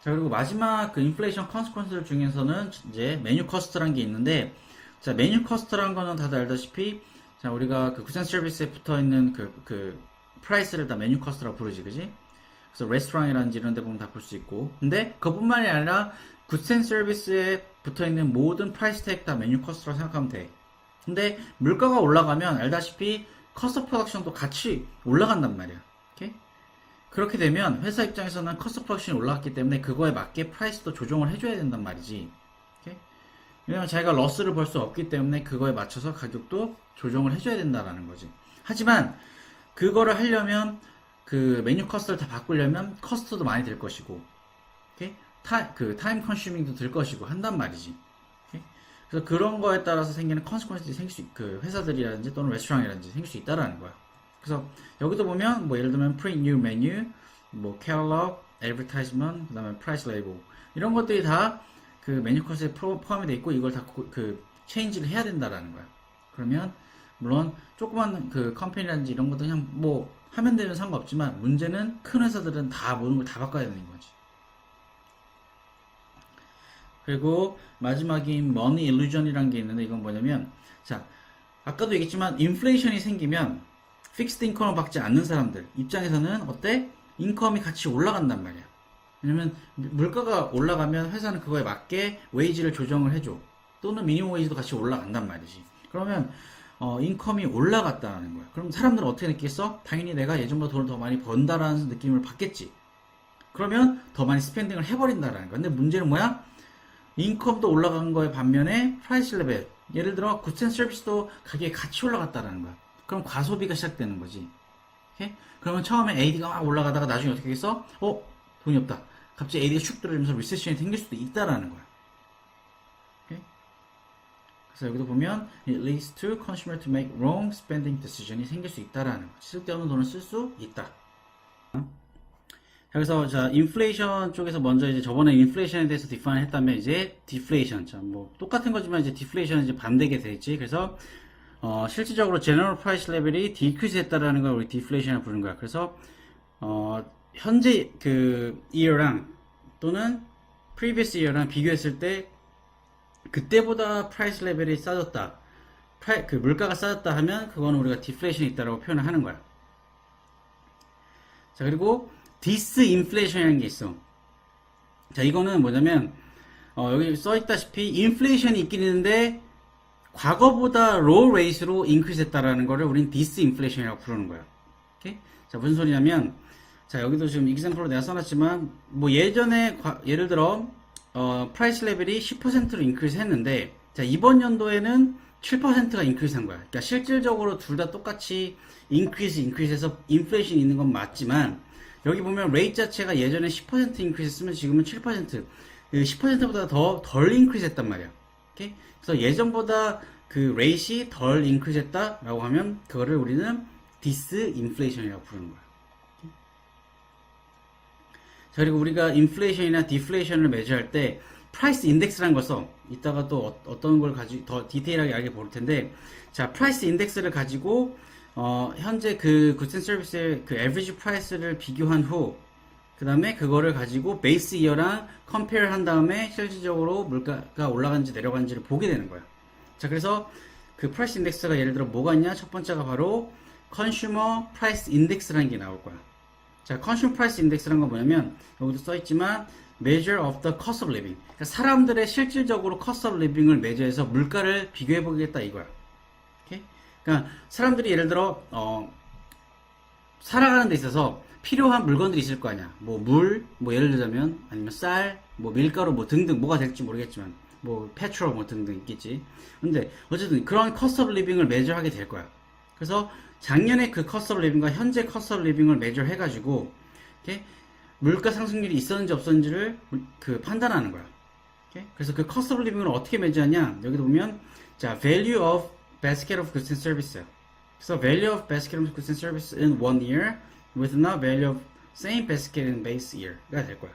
자, 그리고 마지막 그 인플레이션 컨시퀀스 중에서는 이제 메뉴 커스트라는 게 있는데, 자, 메뉴 커스트라는 거는 다들 알다시피, 자, 우리가 그 구드 앤 서비스에 붙어 있는 그 프라이스를 다 메뉴 커스트라고 부르지, 그지? 그래서 레스토랑이라든지 이런 데 보면 다 볼 수 있고, 근데 그뿐만이 아니라 구드 앤 서비스에 붙어 있는 모든 프라이스 택 다 메뉴 커스트라고 생각하면 돼. 근데 물가가 올라가면 알다시피 커스트 프로덕션도 같이 올라간단 말이야. 오케이? 그렇게 되면 회사 입장에서는 커스트 프로덕션이 올라갔기 때문에 그거에 맞게 프라이스도 조정을 해줘야 된단 말이지. 오케이? 왜냐면 자기가 러스를 벌 수 없기 때문에 그거에 맞춰서 가격도 조정을 해줘야 된다라는 거지. 하지만 그거를 하려면 그 메뉴 커스트를 다 바꾸려면 커스트도 많이 들 것이고, 오케이? 타임 컨슈밍도 들 것이고 한단 말이지. 오케이? 그래서 그런 거에 따라서 생기는 컨시퀀스들이 생길 수, 그 회사들이라든지 또는 레스토랑이라든지 생길 수 있다라는 거야. 그래서 여기도 보면 뭐 예를 들면 print new menu, 뭐 catalog, advertisement, 그다음에 price label 이런 것들이 다 그 메뉴 컷에 포함이 돼 있고 이걸 다 그 체인지를 해야 된다라는 거야. 그러면 물론 조그만 그 컴퍼니라든지 이런 것도 그냥 뭐 하면 되면 상관없지만 문제는 큰 회사들은 다 모든 걸 다 바꿔야 되는 거지. 그리고 마지막인 money illusion이라는 게 있는데 이건 뭐냐면 자 아까도 얘기했지만 인플레이션이 생기면 픽스드 인컴을 받지 않는 사람들 입장에서는 어때? 인컴이 같이 올라간단 말이야. 왜냐면 물가가 올라가면 회사는 그거에 맞게 웨이지를 조정을 해줘. 또는 미니멈 웨이지도 같이 올라간단 말이지. 그러면 인컴이 올라갔다는 거야. 그럼 사람들은 어떻게 느끼겠어? 당연히 내가 예전보다 돈을 더 많이 번다라는 느낌을 받겠지. 그러면 더 많이 스펜딩을 해버린다라는 거야. 근데 문제는 뭐야? 인컴도 올라간 거에 반면에 프라이스 레벨 예를 들어 굿 앤 서비스도 가격이 같이 올라갔다라는 거야. 그럼 과소비가 시작되는 거지. 오케이? 그러면 처음에 AD가 막 올라가다가 나중에 어떻게 하겠어? 돈이 없다. 갑자기 AD가 슉 떨어지면서 리세션이 생길 수도 있다라는 거야. 오케이? 그래서 여기도 보면 it leads to consumer to make wrong spending decision이 생길 수 있다라는 거야. 쓸데없는 돈을 쓸 수 있다. 그래서 자 인플레이션 쪽에서 먼저 이제 저번에 인플레이션에 대해서 디파인 했다면 이제 디플레이션 자 뭐 똑같은 거지만 이제 디플레이션은 이제 반대게 되겠지. 그래서 실질적으로 제너럴 프라이스 레벨이 디크리스 했다라는 걸 우리 디플레이션을 부르는 거야. 그래서 현재 그 year랑 또는 previous year랑 비교했을 때 그때보다 프라이스 레벨이 싸졌다. 그 물가가 싸졌다 하면 그거는 우리가 디플레이션이 있다라고 표현을 하는 거야. 자 그리고 디스인플레이션이라는 게 있어. 자 이거는 뭐냐면 여기 써있다시피 인플레이션이 있긴 있는데 과거보다 로우 레이스로 인크리스 했다라는 거를 우린 디스인플레이션이라고 부르는 거야. 오케이? 자 무슨 소리냐면 자, 여기도 지금 example로 내가 써놨지만, 뭐 예전에, 예를 들어, 프라이스 레벨이 10%로 인크리스 했는데, 자, 이번 연도에는 7%가 인크리스 한 거야. 그러니까 실질적으로 둘 다 똑같이 인크리스해서 인플레이션이 있는 건 맞지만, 여기 보면 레이트 자체가 예전에 10% 인크리스 했으면 지금은 7%, 10%보다 더 덜 인크리스 했단 말이야. 오케이? 그래서 예전보다 그 레이트이 덜 인크리스 했다라고 하면, 그거를 우리는 디스인플레이션이라고 부르는 거야. 자, 그리고 우리가 인플레이션이나 디플레이션을 매주할 때 프라이스 인덱스라는 걸 써. 이따가 또 어떤 걸 가지고 더 디테일하게 알게 볼 텐데, 자, 프라이스 인덱스를 가지고 현재 그 굿 앤 서비스의 그 에버리지 프라이스를 비교한 후, 그 다음에 그거를 가지고 베이스 이어랑 컴페어 한 다음에 실질적으로 물가가 올라간지 내려간지를 보게 되는 거야. 자, 그래서 그 프라이스 인덱스가 예를 들어 뭐가 있냐? 첫 번째가 바로 컨슈머 프라이스 인덱스라는 게 나올 거야. 자, 컨슈머 프라이스 인덱스라는 건 뭐냐면, 여기도 써있지만 measure of the cost of living. 그러니까 사람들의 실질적으로 cost of living을 매저해서 물가를 비교해 보겠다 이거야. 오케이? 그러니까 사람들이 예를 들어 살아가는 데 있어서 필요한 물건들이 있을 거 아니야. 뭐 물, 뭐 예를 들자면 아니면 쌀, 뭐 밀가루 뭐 등등 뭐가 될지 모르겠지만 뭐 페트롤 뭐 등등 있겠지. 근데 어쨌든 그런 cost of living을 매저하게 될 거야. 그래서 작년에 그 cost of living과 현재 cost of living을 매저 해가지고 이렇게 물가 상승률이 있었는지 없었는지를 그 판단하는 거야. 오케이? 그래서 그 cost of living을 어떻게 매저하냐? 여기도 보면 자, value of basket of goods and services. 그래서 value of basket of goods and services in one year with now value of same basket in base year가 될 거야.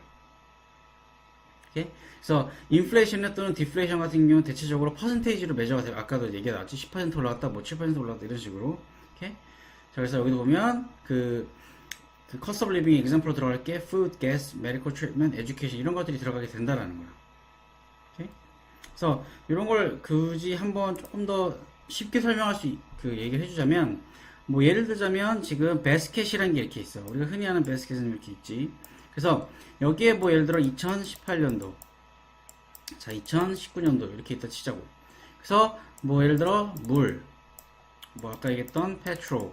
오케이? 그래서 인플레이션 또는 디플레이션 같은 경우는 대체적으로 퍼센테이지로 매저가 돼요. 아까도 얘기가 나왔지. 10% 올라갔다, 뭐 7% 올라갔다 이런 식으로. 오케이? 자, 그래서 여기도 보면 그 cost of living example로 들어갈 게 food, gas, medical treatment, education 이런 것들이 들어가게 된다라는 거야. 오케이? 그래서 이런 걸 굳이 한번 조금 더 쉽게 설명할 수 그 얘기를 해주자면, 뭐 예를 들자면 지금 basket이라는 게 이렇게 있어. 우리가 흔히 하는 basket은 이렇게 있지. 그래서 여기에 뭐 예를 들어 2018년도, 자 2019년도 이렇게 있다 치자고. 그래서 뭐 예를 들어 물, 뭐 아까 얘기했던 페트롤,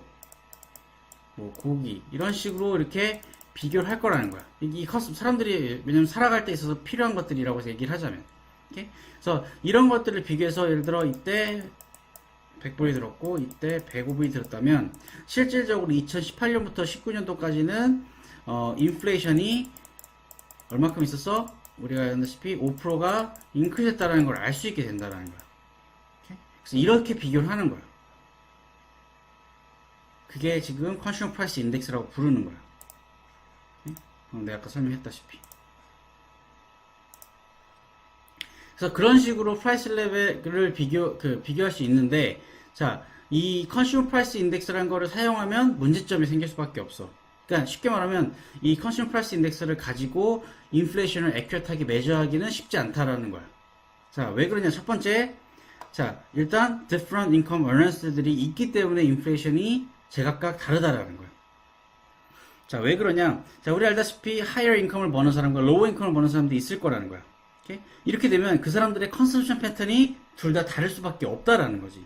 뭐 고기 이런 식으로 이렇게 비교를 할 거라는 거야. 이 커스 사람들이 왜냐면 살아갈 때 있어서 필요한 것들이라고 얘기를 하자면, 오케이? 그래서 이런 것들을 비교해서 예를 들어 이때 100불이 들었고 이때 105불이 들었다면 실질적으로 2018년부터 19년도까지는 인플레이션이 얼마큼 있었어? 우리가 알다시피 5%가 인크리스했다라는 걸 알 수 있게 된다라는 거야. 오케이? 그래서 이렇게 비교를 하는 거야. 그게 지금 컨슈머 프라이스 인덱스라고 부르는 거야. 내가 아까 설명했다시피. 그래서 그런 식으로 프라이스 레벨을 비교할 수 있는데, 자, 이 컨슈머 프라이스 인덱스라는 거를 사용하면 문제점이 생길 수밖에 없어. 그러니까 쉽게 말하면 이 컨슈머 프라이스 인덱스를 가지고 인플레이션을 액큐레이트하게 매저하기는 쉽지 않다라는 거야. 자, 왜 그러냐? 첫 번째, 자, 일단 different income earners들이 있기 때문에 인플레이션이 제각각 다르다라는 거야. 자, 왜 그러냐? 자, 우리 알다시피 higher income을 버는 사람과 low income을 버는 사람도 있을 거라는 거야. 오케이? 이렇게 되면 그 사람들의 컨섬션 패턴이 둘 다 다를 수밖에 없다라는 거지.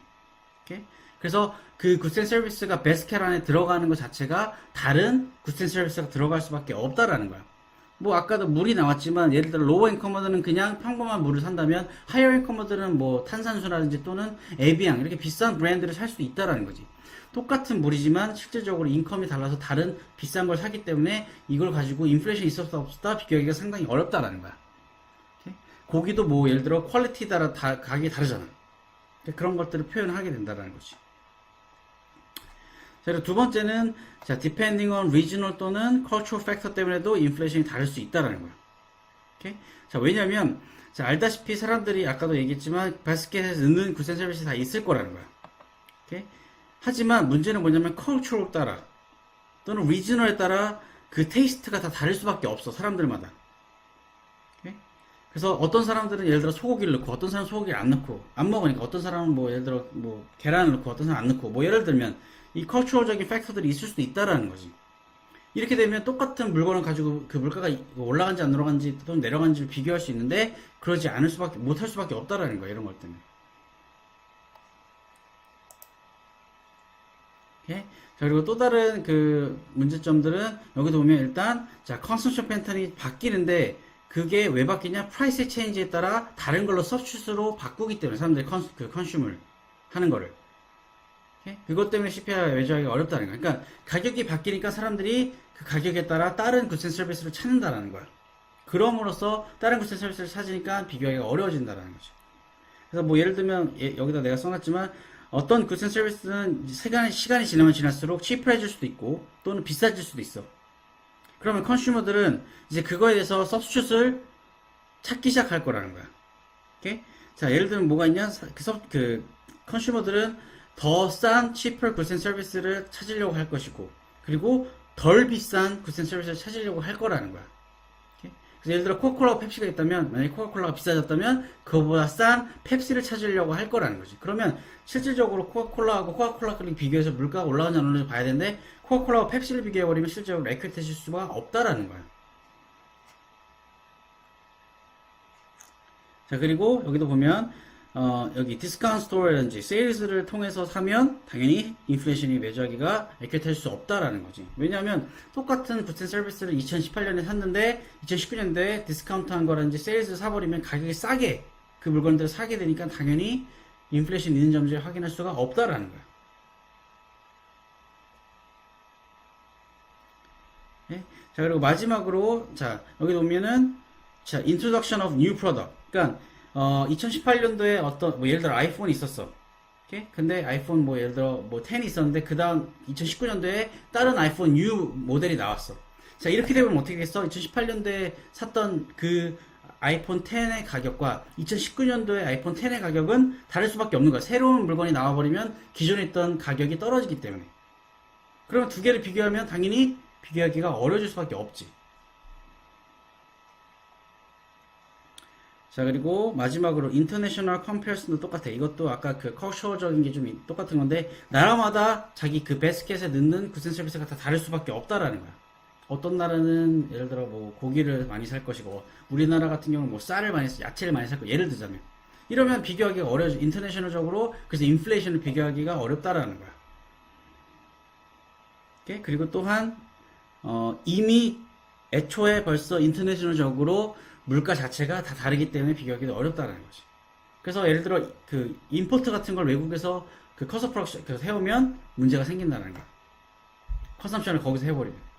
오케이? 그래서 그 굿앤 서비스가 베스켓 안에 들어가는 것 자체가 다른 굿앤 서비스가 들어갈 수밖에 없다라는 거야. 뭐 아까도 물이 나왔지만 예를 들어 로우 인커머들은 그냥 평범한 물을 산다면 하이어 인커머들은 뭐 탄산수라든지 또는 에비앙 이렇게 비싼 브랜드를 살 수 있다라는 거지. 똑같은 물이지만 실질적으로 인컴이 달라서 다른 비싼 걸 사기 때문에 이걸 가지고 인플레이션이 있었다 없었다 비교하기가 상당히 어렵다라는 거야. 오케이? 고기도 뭐 예를 들어 퀄리티 따라 가격이 다르잖아. 그런 것들을 표현하게 된다라는 거지. 자, 그리고 두 번째는 자, depending on regional 또는 cultural factor 때문에도 인플레이션이 다를 수 있다라는 거야. 오케이? 자, 왜냐면 자, 알다시피 사람들이 아까도 얘기했지만 바스켓에서 넣는 굿앤 서비스 다 있을 거라는 거야. 오케이? 하지만 문제는 뭐냐면 cultural 따라 또는 regional에 따라 그 테이스트가 다 다를 수밖에 없어. 사람들마다. 오케이? 그래서 어떤 사람들은 예를 들어 소고기를 넣고 어떤 사람은 소고기를 안 넣고 안 먹으니까 어떤 사람은 뭐 예를 들어 뭐 계란을 넣고 어떤 사람은 안 넣고 뭐 예를 들면 이 컬처럴적인 팩터들이 있을 수도 있다라는 거지. 이렇게 되면 똑같은 물건을 가지고 그 물가가 올라간지 안 올라간지 또는 내려간지를 비교할 수 있는데 그러지 않을 수밖에 못할 수밖에 없다라는 거야. 이런 것 때문에. 오케이? 자, 그리고 또 다른 그 문제점들은 여기도 보면 일단 자, 컨섬션 패턴이 바뀌는데 그게 왜 바뀌냐? 프라이스 체인지에 따라 다른 걸로 서브stitu트로 바꾸기 때문에 사람들이 컨슘을 하는 거를. 오케이? 그것 때문에 CPI가 매주하기가 어렵다는 거야. 그러니까 가격이 바뀌니까 사람들이 그 가격에 따라 다른 굿 앤 서비스를 찾는다라는 거야. 그럼으로써 다른 굿 앤 서비스를 찾으니까 비교하기가 어려워진다라는 거죠. 그래서 뭐 예를 들면 여기다 내가 써놨지만 어떤 굿 앤 서비스는 시간이 지나면 지날수록 치프해질 수도 있고 또는 비싸질 수도 있어. 그러면 컨슈머들은 이제 그거에 대해서 서브스튜트를 찾기 시작할 거라는 거야. 오케이? 자, 예를 들면 뭐가 있냐? 컨슈머들은 더 싼 cheaper goods and service를 찾으려고 할 것이고, 그리고 덜 비싼 goods and service를 찾으려고 할 거라는 거야. 오케이? 그래서 예를 들어 코카콜라와 펩시가 있다면, 만약에 코카콜라가 비싸졌다면 그거보다 싼 펩시를 찾으려고 할 거라는 거지. 그러면 실질적으로 코카콜라하고 코카콜라를 비교해서 물가가 올라가는지 안 올라가는지 봐야 되는데 코카콜라와 펩시를 비교해버리면 실제로 액큐레이트 수가 없다라는 거야. 자, 그리고 여기도 보면 여기 디스카운트 스토어라든지 세일즈를 통해서 사면 당연히 인플레이션이 매주하기가 액큐레이트 수 없다라는 거지. 왜냐하면 똑같은 굿 앤 서비스를 2018년에 샀는데 2019년도에 디스카운트 한 거라든지 세일즈 사버리면 가격이 싸게 그 물건들을 사게 되니까 당연히 인플레이션 있는 점을 확인할 수가 없다라는 거야. 네? 자, 그리고 마지막으로 자, 여기 보면은 자, introduction of new product. 그러니까 2018년도에 어떤 뭐 예를 들어 아이폰이 있었어. 오케이? 근데 아이폰 뭐 예를 들어 뭐 10이 있었는데 그다음 2019년도에 다른 아이폰 U 모델이 나왔어. 자, 이렇게 되면 어떻게 되겠어? 2018년도에 샀던 그 아이폰 10의 가격과 2019년도에 아이폰 10의 가격은 다를 수밖에 없는 거야. 새로운 물건이 나와버리면 기존에 있던 가격이 떨어지기 때문에. 그러면 두 개를 비교하면 당연히 비교하기가 어려워질 수밖에 없지. 자, 그리고 마지막으로 인터내셔널 컴패리슨도 똑같아. 이것도 아까 그 커셔적인 게 좀 똑같은 건데 나라마다 자기 그 베스켓에 넣는 굿 앤 서비스가 다 다를 수밖에 없다라는 거야. 어떤 나라는 예를 들어 뭐 고기를 많이 살 것이고 우리나라 같은 경우는 뭐 쌀을 많이 야채를 많이 살 거. 예를 들자면 이러면 비교하기가 어려워져. 인터내셔널적으로 그래서 인플레이션을 비교하기가 어렵다라는 거야. 오케이? 그리고 또한 이미 애초에 벌써 인터내셔널적으로 물가 자체가 다 다르기 때문에 비교하기도 어렵다는 거지. 그래서 예를 들어 그 임포트 같은 걸 외국에서 그 커서 프로덕션 해오면 문제가 생긴다는 거야. 컨섬션을 거기서 해버리면.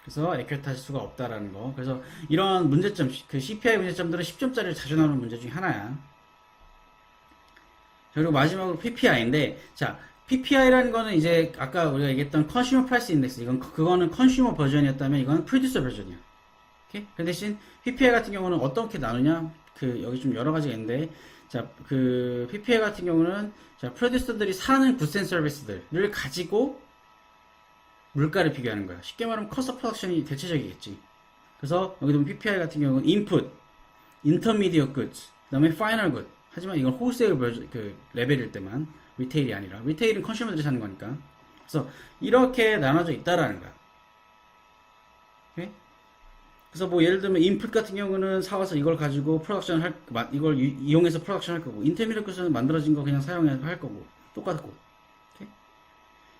그래서 액큐레이트 할 수가 없다라는 거. 그래서 이런 문제점, 그 CPI 문제점들은 10점짜리를 자주 나오는 문제 중에 하나야. 그리고 마지막으로 PPI인데, 자, PPI라는 거는 이제 아까 우리가 얘기했던 컨슈머 프라이스 인덱스. 그거는 컨슈머 버전이었다면 이건 프로듀서 버전이야. 오케이? 그 대신 PPI 같은 경우는 어떻게 나누냐? 그 여기 좀 여러 가지가 있는데, 자, 그 PPI 같은 경우는 자, 프로듀서들이 사는 굿 앤 서비스들을 가지고 물가를 비교하는 거야. 쉽게 말하면 커스트 프로덕션이 대체적이겠지. 그래서 여기도 PPI 같은 경우는 인풋, 인터미디어 굿즈, 그다음에 파이널 굿. 하지만 이건 홀세일 그 레벨일 때만 리테일이 아니라 리테일은 컨슈머들이 사는 거니까. 그래서 이렇게 나눠져 있다라는 거야. 오케이? 그래서 뭐 예를 들면 인풋 같은 경우는 사와서 이걸 가지고 이걸 이용해서 프로덕션 할 거고 인터미디어 굿은 만들어진 거 그냥 사용해서 할 거고 똑같고. 오케이?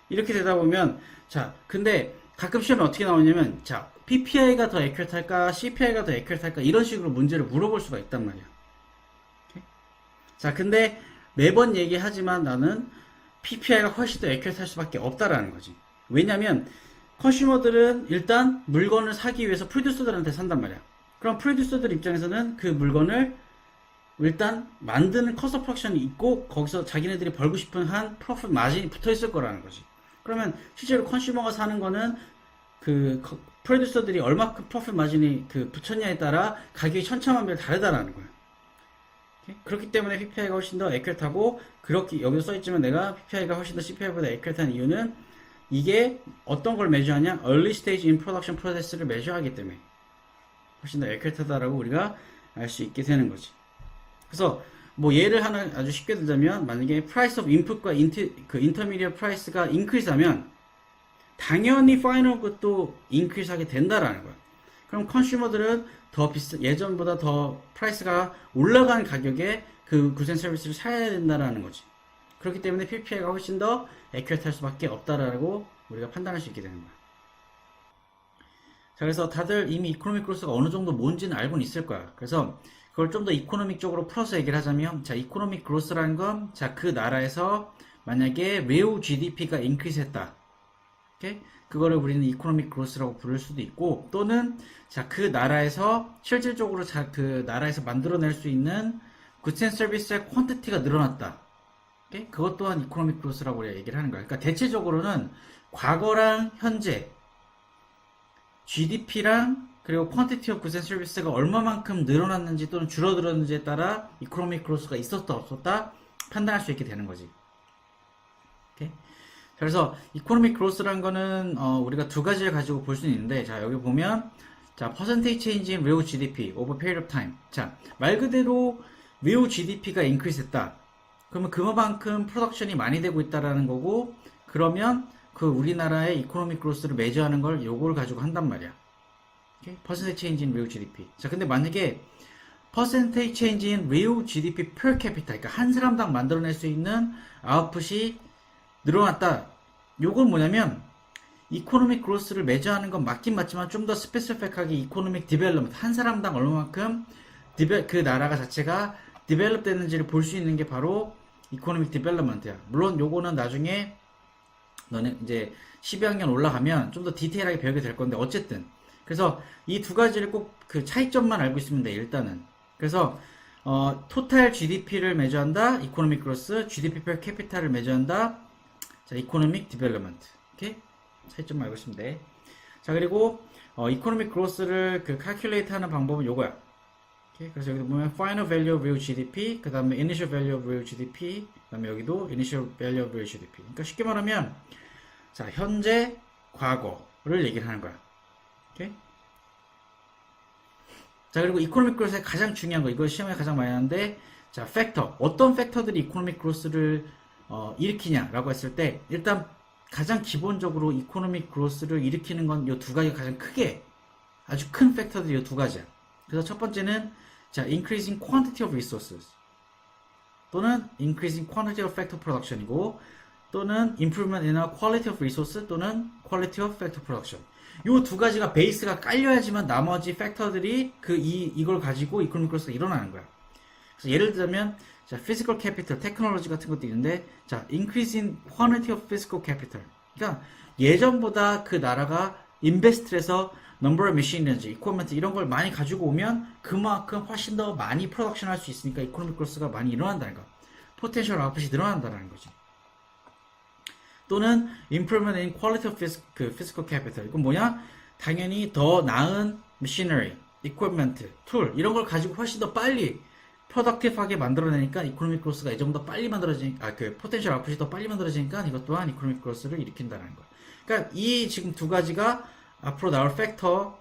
이렇게 되다 보면 자, 근데 가끔 시험에 어떻게 나오냐면 자, PPI가 더 액큐레이트 할까? CPI가 더 액큐레이트 할까? 이런 식으로 문제를 물어볼 수가 있단 말이야. 오케이? 자, 근데 매번 얘기하지만 나는 PPI가 훨씬 더 액큐레이트 할 수밖에 없다라는 거지. 왜냐면 컨슈머들은 일단 물건을 사기 위해서 프로듀서들한테 산단 말이야. 그럼 프로듀서들 입장에서는 그 물건을 일단 만드는 커스트 프로덕션이 있고 거기서 자기네들이 벌고 싶은 한 프로핏 마진이 붙어 있을 거라는 거지. 그러면 실제로 컨슈머가 사는 거는 그 프로듀서들이 얼마큼 프로핏 마진이 그 붙였냐에 따라 가격이 천차만별 다르다라는 거야. 오케이? 그렇기 때문에 PPI가 훨씬 더 액큐레이트하고 그렇게 여기서 써있지만 내가 PPI가 훨씬 더 CPI보다 액큐레이트한 이유는 이게 어떤 걸 매주하냐? Early Stage in Production Process를 매주하기 때문에 훨씬 더 액큐레이트하다라고 우리가 알 수 있게 되는 거지. 그래서 뭐 예를 하나 아주 쉽게 들자면 만약에 Price of Input과 Intermediate Price가 increase하면 당연히 Final Good도 increase하게 된다라는 거야. 그럼 컨슈머들은 더 예전보다 더 프라이스가 올라간 가격에 그 굿 앤 서비스를 사야 된다라는 거지. 그렇기 때문에 PPI가 훨씬 더 액큐레이트할 수밖에 없다라고 우리가 판단할 수 있게 되는 거야. 자, 그래서 다들 이미 이코노믹 그로스가 어느 정도 뭔지는 알고는 있을 거야. 그래서 그걸 좀 더 이코노믹적으로 풀어서 얘기를 하자면, 자, 이코노믹 그로스라는 건, 자, 그 나라에서 만약에 real GDP가 increase 했다. 오케이? 그거를 우리는 이코노믹 그로스라고 부를 수도 있고, 또는, 자, 그 나라에서 실질적으로 자, 그 나라에서 만들어낼 수 있는 goods and service의 퀀티티가 늘어났다. 오케이? 그것 또한 이코노믹 그로스라고 우리가 얘기를 하는 거야. 그러니까 대체적으로는 과거랑 현재, GDP랑 그리고 quantity of goods and services가 얼마만큼 늘어났는지 또는 줄어들었는지에 따라 economic growth가 있었다 없었다 판단할 수 있게 되는 거지. 오케이? 그래서 economic growth라는 거는 우리가 두 가지를 가지고 볼 수는 있는데, 자, 여기 보면, 자, percentage change in real GDP over period of time. 자, 말 그대로 real GDP가 increase 했다. 그러면 그만큼 프로덕션이 많이 되고 있다라는 거고, 그러면 그 우리나라의 이코노믹 그로스를 매저하는 걸 요걸 가지고 한단 말이야. 오케이? percentage change in real GDP. 자, 근데 만약에 percentage change in real GDP per capita, 그러니까 한 사람당 만들어낼 수 있는 아웃풋이 늘어났다. 요건 뭐냐면 이코노믹 그로스를 매저하는 건 맞긴 맞지만 좀 더 스페시픽하게 이코노믹 디벨롭먼트, 한 사람당 얼마만큼 그 나라가 자체가 디벨롭 됐는지를 볼 수 있는 게 바로 이코노믹 디벨롭먼트야. 물론 요거는 나중에 너네 이제 12학년 올라가면 좀 더 디테일하게 배우게 될 건데, 어쨌든 그래서 이 두 가지를 꼭 그 차이점만 알고 있으면 돼, 일단은. 그래서 토탈 GDP를 매저한다, 이코노믹 그로스, GDP per capita를 매저한다, 자, 이코노믹 디벨롭먼트. 오케이? 차이점만 알고 있으면 돼. 자, 그리고 이코노믹 그로스를 그 calculate 하는 방법은 요거야. 오케이? 그래서 여기 보면 final value of real GDP, 그 다음에 initial value of real GDP, 그 다음에 여기도 initial value of real GDP. 그러니까 쉽게 말하면, 자, 현재, 과거를 얘기를 하는 거야. 오케이? 자, 그리고 이코노믹 그로스의 가장 중요한 거, 이거 시험에 가장 많이 하는데, 자, 팩터. 어떤 팩터들이 이코노믹 그로스를 일으키냐라고 했을 때, 일단 가장 기본적으로 이코노믹 그로스를 일으키는 건 이 두 가지가 가장 크게, 아주 큰 팩터들이 이 두 가지야. 그래서 첫 번째는, 자, increasing quantity of resources, 또는 increasing quantity of factor production이고, 또는 improvement in our quality of resource, 또는 quality of factor production. 요 두 가지가 베이스가 깔려야지만 나머지 팩터들이 이걸 가지고 이코노믹 그로스가 일어나는 거야. 그래서 예를 들자면, 자, physical capital, 테크놀로지 같은 것도 있는데, 자, increasing quantity of physical capital. 그러니까 예전보다 그 나라가 인베스트해서 number of machinery, equipment 이런 걸 많이 가지고 오면 그만큼 훨씬 더 많이 프로덕션 할 수 있으니까 이코노믹 그로스가 많이 일어난다는 거. 포텐셜 아웃풋이 늘어난다는 거지. 또는 improvement in quality of physical capital. 이건 뭐냐? 당연히 더 나은 machinery, equipment, tool 이런 걸 가지고 훨씬 더 빨리 프로덕티브하게 만들어내니까 이코노믹 그로스가 예전보다 빨리 만들어지니까, 그 포텐셜 아웃풋이 더 빨리 만들어지니까 이것 또한 이코노믹 그로스를 일으킨다는 거야. 그러니까 이 지금 두 가지가 앞으로 나올 팩터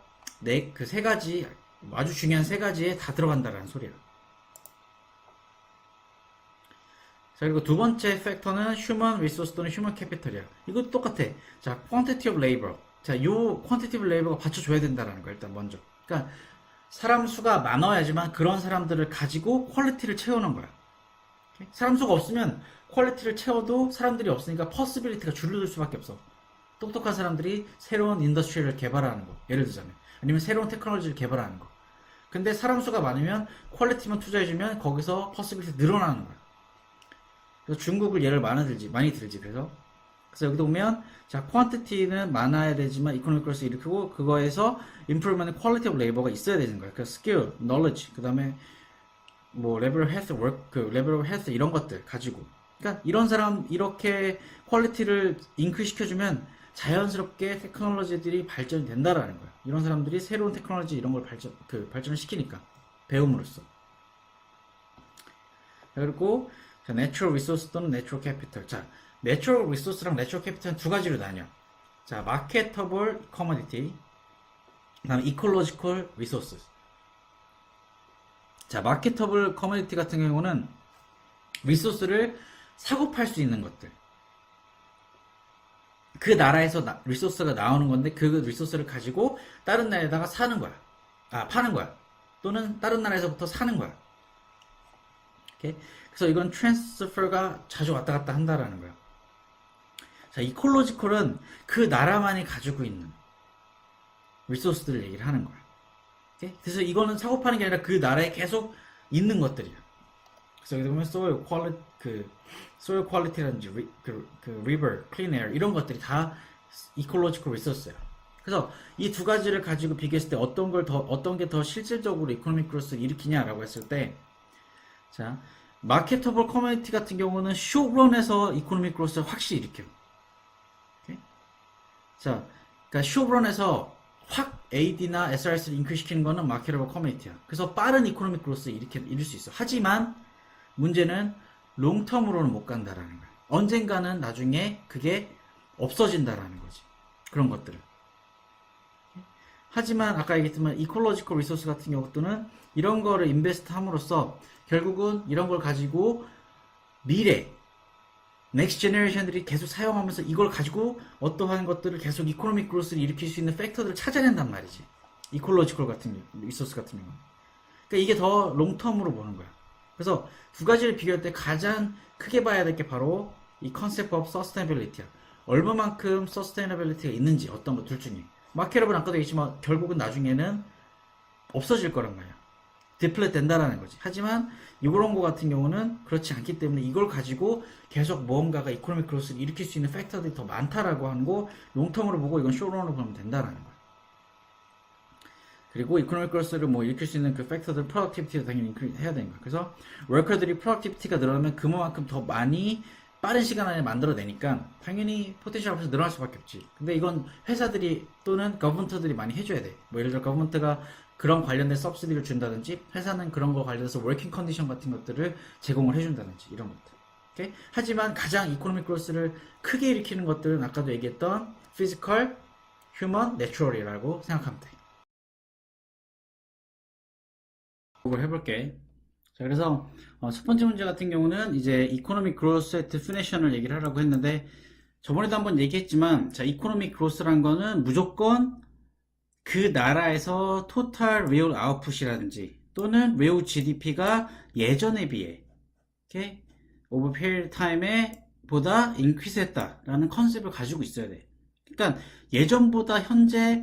그 세 가지, 아주 중요한 세 가지에 다 들어간다는 소리야. 자, 그리고 두 번째 팩터는 human resource 또는 human capital이야. 이것도 똑같아. 자, quantity of labor. 자, 요 quantity of labor가 받쳐줘야 된다는 거야, 일단 먼저. 그러니까 사람 수가 많아야지만 그런 사람들을 가지고 퀄리티를 채우는 거야. 오케이? 사람 수가 없으면 퀄리티를 채워도 사람들이 없으니까 퍼시빌리티가 줄어들 수밖에 없어. 똑똑한 사람들이 새로운 인더스트리를 개발하는 거, 예를 들자면, 아니면 새로운 테크놀로지를 개발하는 거. 근데 사람 수가 많으면 퀄리티만 투자해주면 거기서 퍼시빌리티 늘어나는 거야. 그래서 중국을 예를 많이 들지. 그래서 여기도 보면, 자, quantity는 많아야 되지만 이코노믹 그로스 일으키고, 그거에서 improvement quality of labor가 있어야 되는 거야. 그 skill, knowledge, 그 다음에 뭐 level of health, work, 그 level of health 이런 것들 가지고. 그러니까 이런 사람 이렇게 퀄리티를 인크리스 시켜주면 자연스럽게 테크놀로지들이 발전이 된다라는 거야. 이런 사람들이 새로운 테크놀로지 이런 걸 발전을 시키니까, 배움으로써. 그리고 자, natural resource 또는 natural capital. 자, natural resource랑 natural capital은 두 가지로 나뉘어. 자, marketable commodity, 그 다음에 ecological resources. 자, marketable commodity 같은 경우는 리소스를 사고 팔 수 있는 것들. 그 나라에서 리소스가 나오는 건데 그 리소스를 가지고 다른 나라에다가 파는 거야. 또는 다른 나라에서부터 사는 거야. 오케이? 그래서 이건 transfer가 자주 왔다 갔다 한다라는 거예요. 자, 이콜로지컬은 그 나라만이 가지고 있는 리소스들을 얘기를 하는 거예요. 오케이? 그래서 이거는 사고 파는 게 아니라 그 나라에 계속 있는 것들이야. 그래서 여기 보면 soil quality라든지 river, clean air 이런 것들이 다 ecological resource예요. 그래서 이 두 가지를 가지고 비교했을 때 어떤 게 더 실질적으로 economic growth를 일으키냐라고 했을 때, 자, marketable commodity 같은 경우는 shortrun에서 economic growth를 확실히 일으켜요. 오케이? 자, 그러니까 shortrun에서 확 AD나 SRS를 인크리시키는 거는 marketable commodity야. 그래서 빠른 economic growth를 일으킬 수 있어. 하지만 문제는 롱텀으로는 못 간다라는 거야. 언젠가는 나중에 그게 없어진다라는 거지. 그런 것들을. 하지만 아까 얘기했지만 이콜로지컬 리소스 같은 경우는 이런 거를 인베스트 함으로써 결국은 이런 걸 가지고 미래 넥스트 제너레이션들이 계속 사용하면서 이걸 가지고 어떠한 것들을 계속 이코노믹 그로스를 일으킬 수 있는 팩터들을 찾아낸단 말이지. 이콜로지컬 같은 리소스 같은 경우. 그러니까 이게 더 롱텀으로 보는 거야. 그래서 두 가지를 비교할 때 가장 크게 봐야 될 게 바로 이 컨셉 오브 서스테이너빌리티야. 얼마만큼 서스테이너빌리티가 있는지 어떤 것 둘 중에. 마켓업은 아까도 얘기했지만 결국은 나중에는 없어질 거란 말이야. 디플레트 된다라는 거지. 하지만 이런 거 같은 경우는 그렇지 않기 때문에 이걸 가지고 계속 무언가가 이코노믹 그로스를 일으킬 수 있는 팩터들이 더 많다라고 하는 거 롱텀으로 보고 이건 쇼런으로 보면 된다라는 거야. 그리고 이코노믹 그로스를 뭐 일으킬 수 있는 그 팩터들 프로덕티비티도 당연히 해야 되는 거야. 그래서 워커들이 프로덕티비티가 늘어나면 그만큼 더 많이 빠른 시간 안에 만들어내니까 당연히 포텐셜 앞에서 늘어날 수밖에 없지. 근데 이건 회사들이 또는 거버먼트들이 많이 해줘야 돼. 뭐 예를 들어 거버먼트가 그런 관련된 서브시디를 준다든지 회사는 그런 거 관련해서 워킹 컨디션 같은 것들을 제공을 해준다든지 이런 것들. 오케이? 하지만 가장 이코노믹 그로스를 크게 일으키는 것들은 아까도 얘기했던 피지컬, 휴먼, 내추럴이라고 생각하면 돼. 이걸 해볼게. 자, 그래서 첫 번째 문제 같은 경우는 이제 이코노믹 그로스의 디피니션을 얘기를 하라고 했는데 저번에도 한번 얘기했지만 자, 이코노믹 그로스란 거는 무조건 그 나라에서 토탈 리얼 아웃풋이라든지 또는 리얼 GDP가 예전에 비해 오케이? 오버 페리드 타임에 보다 인크리스 했다라는 컨셉을 가지고 있어야 돼. 그러니까 예전보다 현재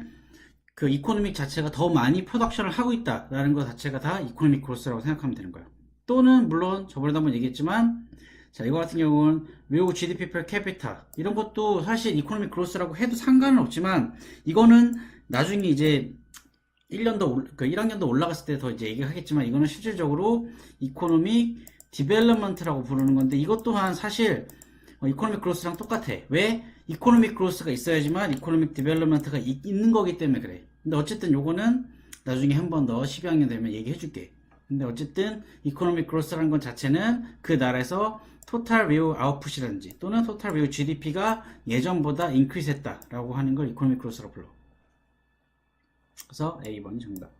그 이코노믹 자체가 더 많이 프로덕션을 하고 있다라는 것 자체가 다 이코노믹 그로스라고 생각하면 되는 거예요. 또는 물론 저번에도 한번 얘기했지만 자, 이거 같은 경우는 외국 GDP per capita 이런 것도 사실 이코노믹 그로스라고 해도 상관은 없지만 이거는 나중에 이제 1년 더 1학년 더 올라갔을 때 더 이제 얘기하겠지만 이거는 실질적으로 이코노믹 디벨롭먼트라고 부르는 건데 이것 또한 사실 이코노믹 그로스랑 똑같아. 왜? 이코노믹 그로스가 있어야지만 이코노믹 디벨롭먼트가 있는 거기 때문에 그래. 근데 어쨌든 요거는 나중에 한 번 더 12학년 되면 얘기해 줄게. 근데 어쨌든 이코노믹 그로스라는 건 자체는 그 나라에서 토탈 리얼 아웃풋이라든지 또는 토탈 리얼 GDP가 예전보다 인크리스 했다라고 하는 걸 이코노믹 그로스라고 불러. 그래서 A번이 정답.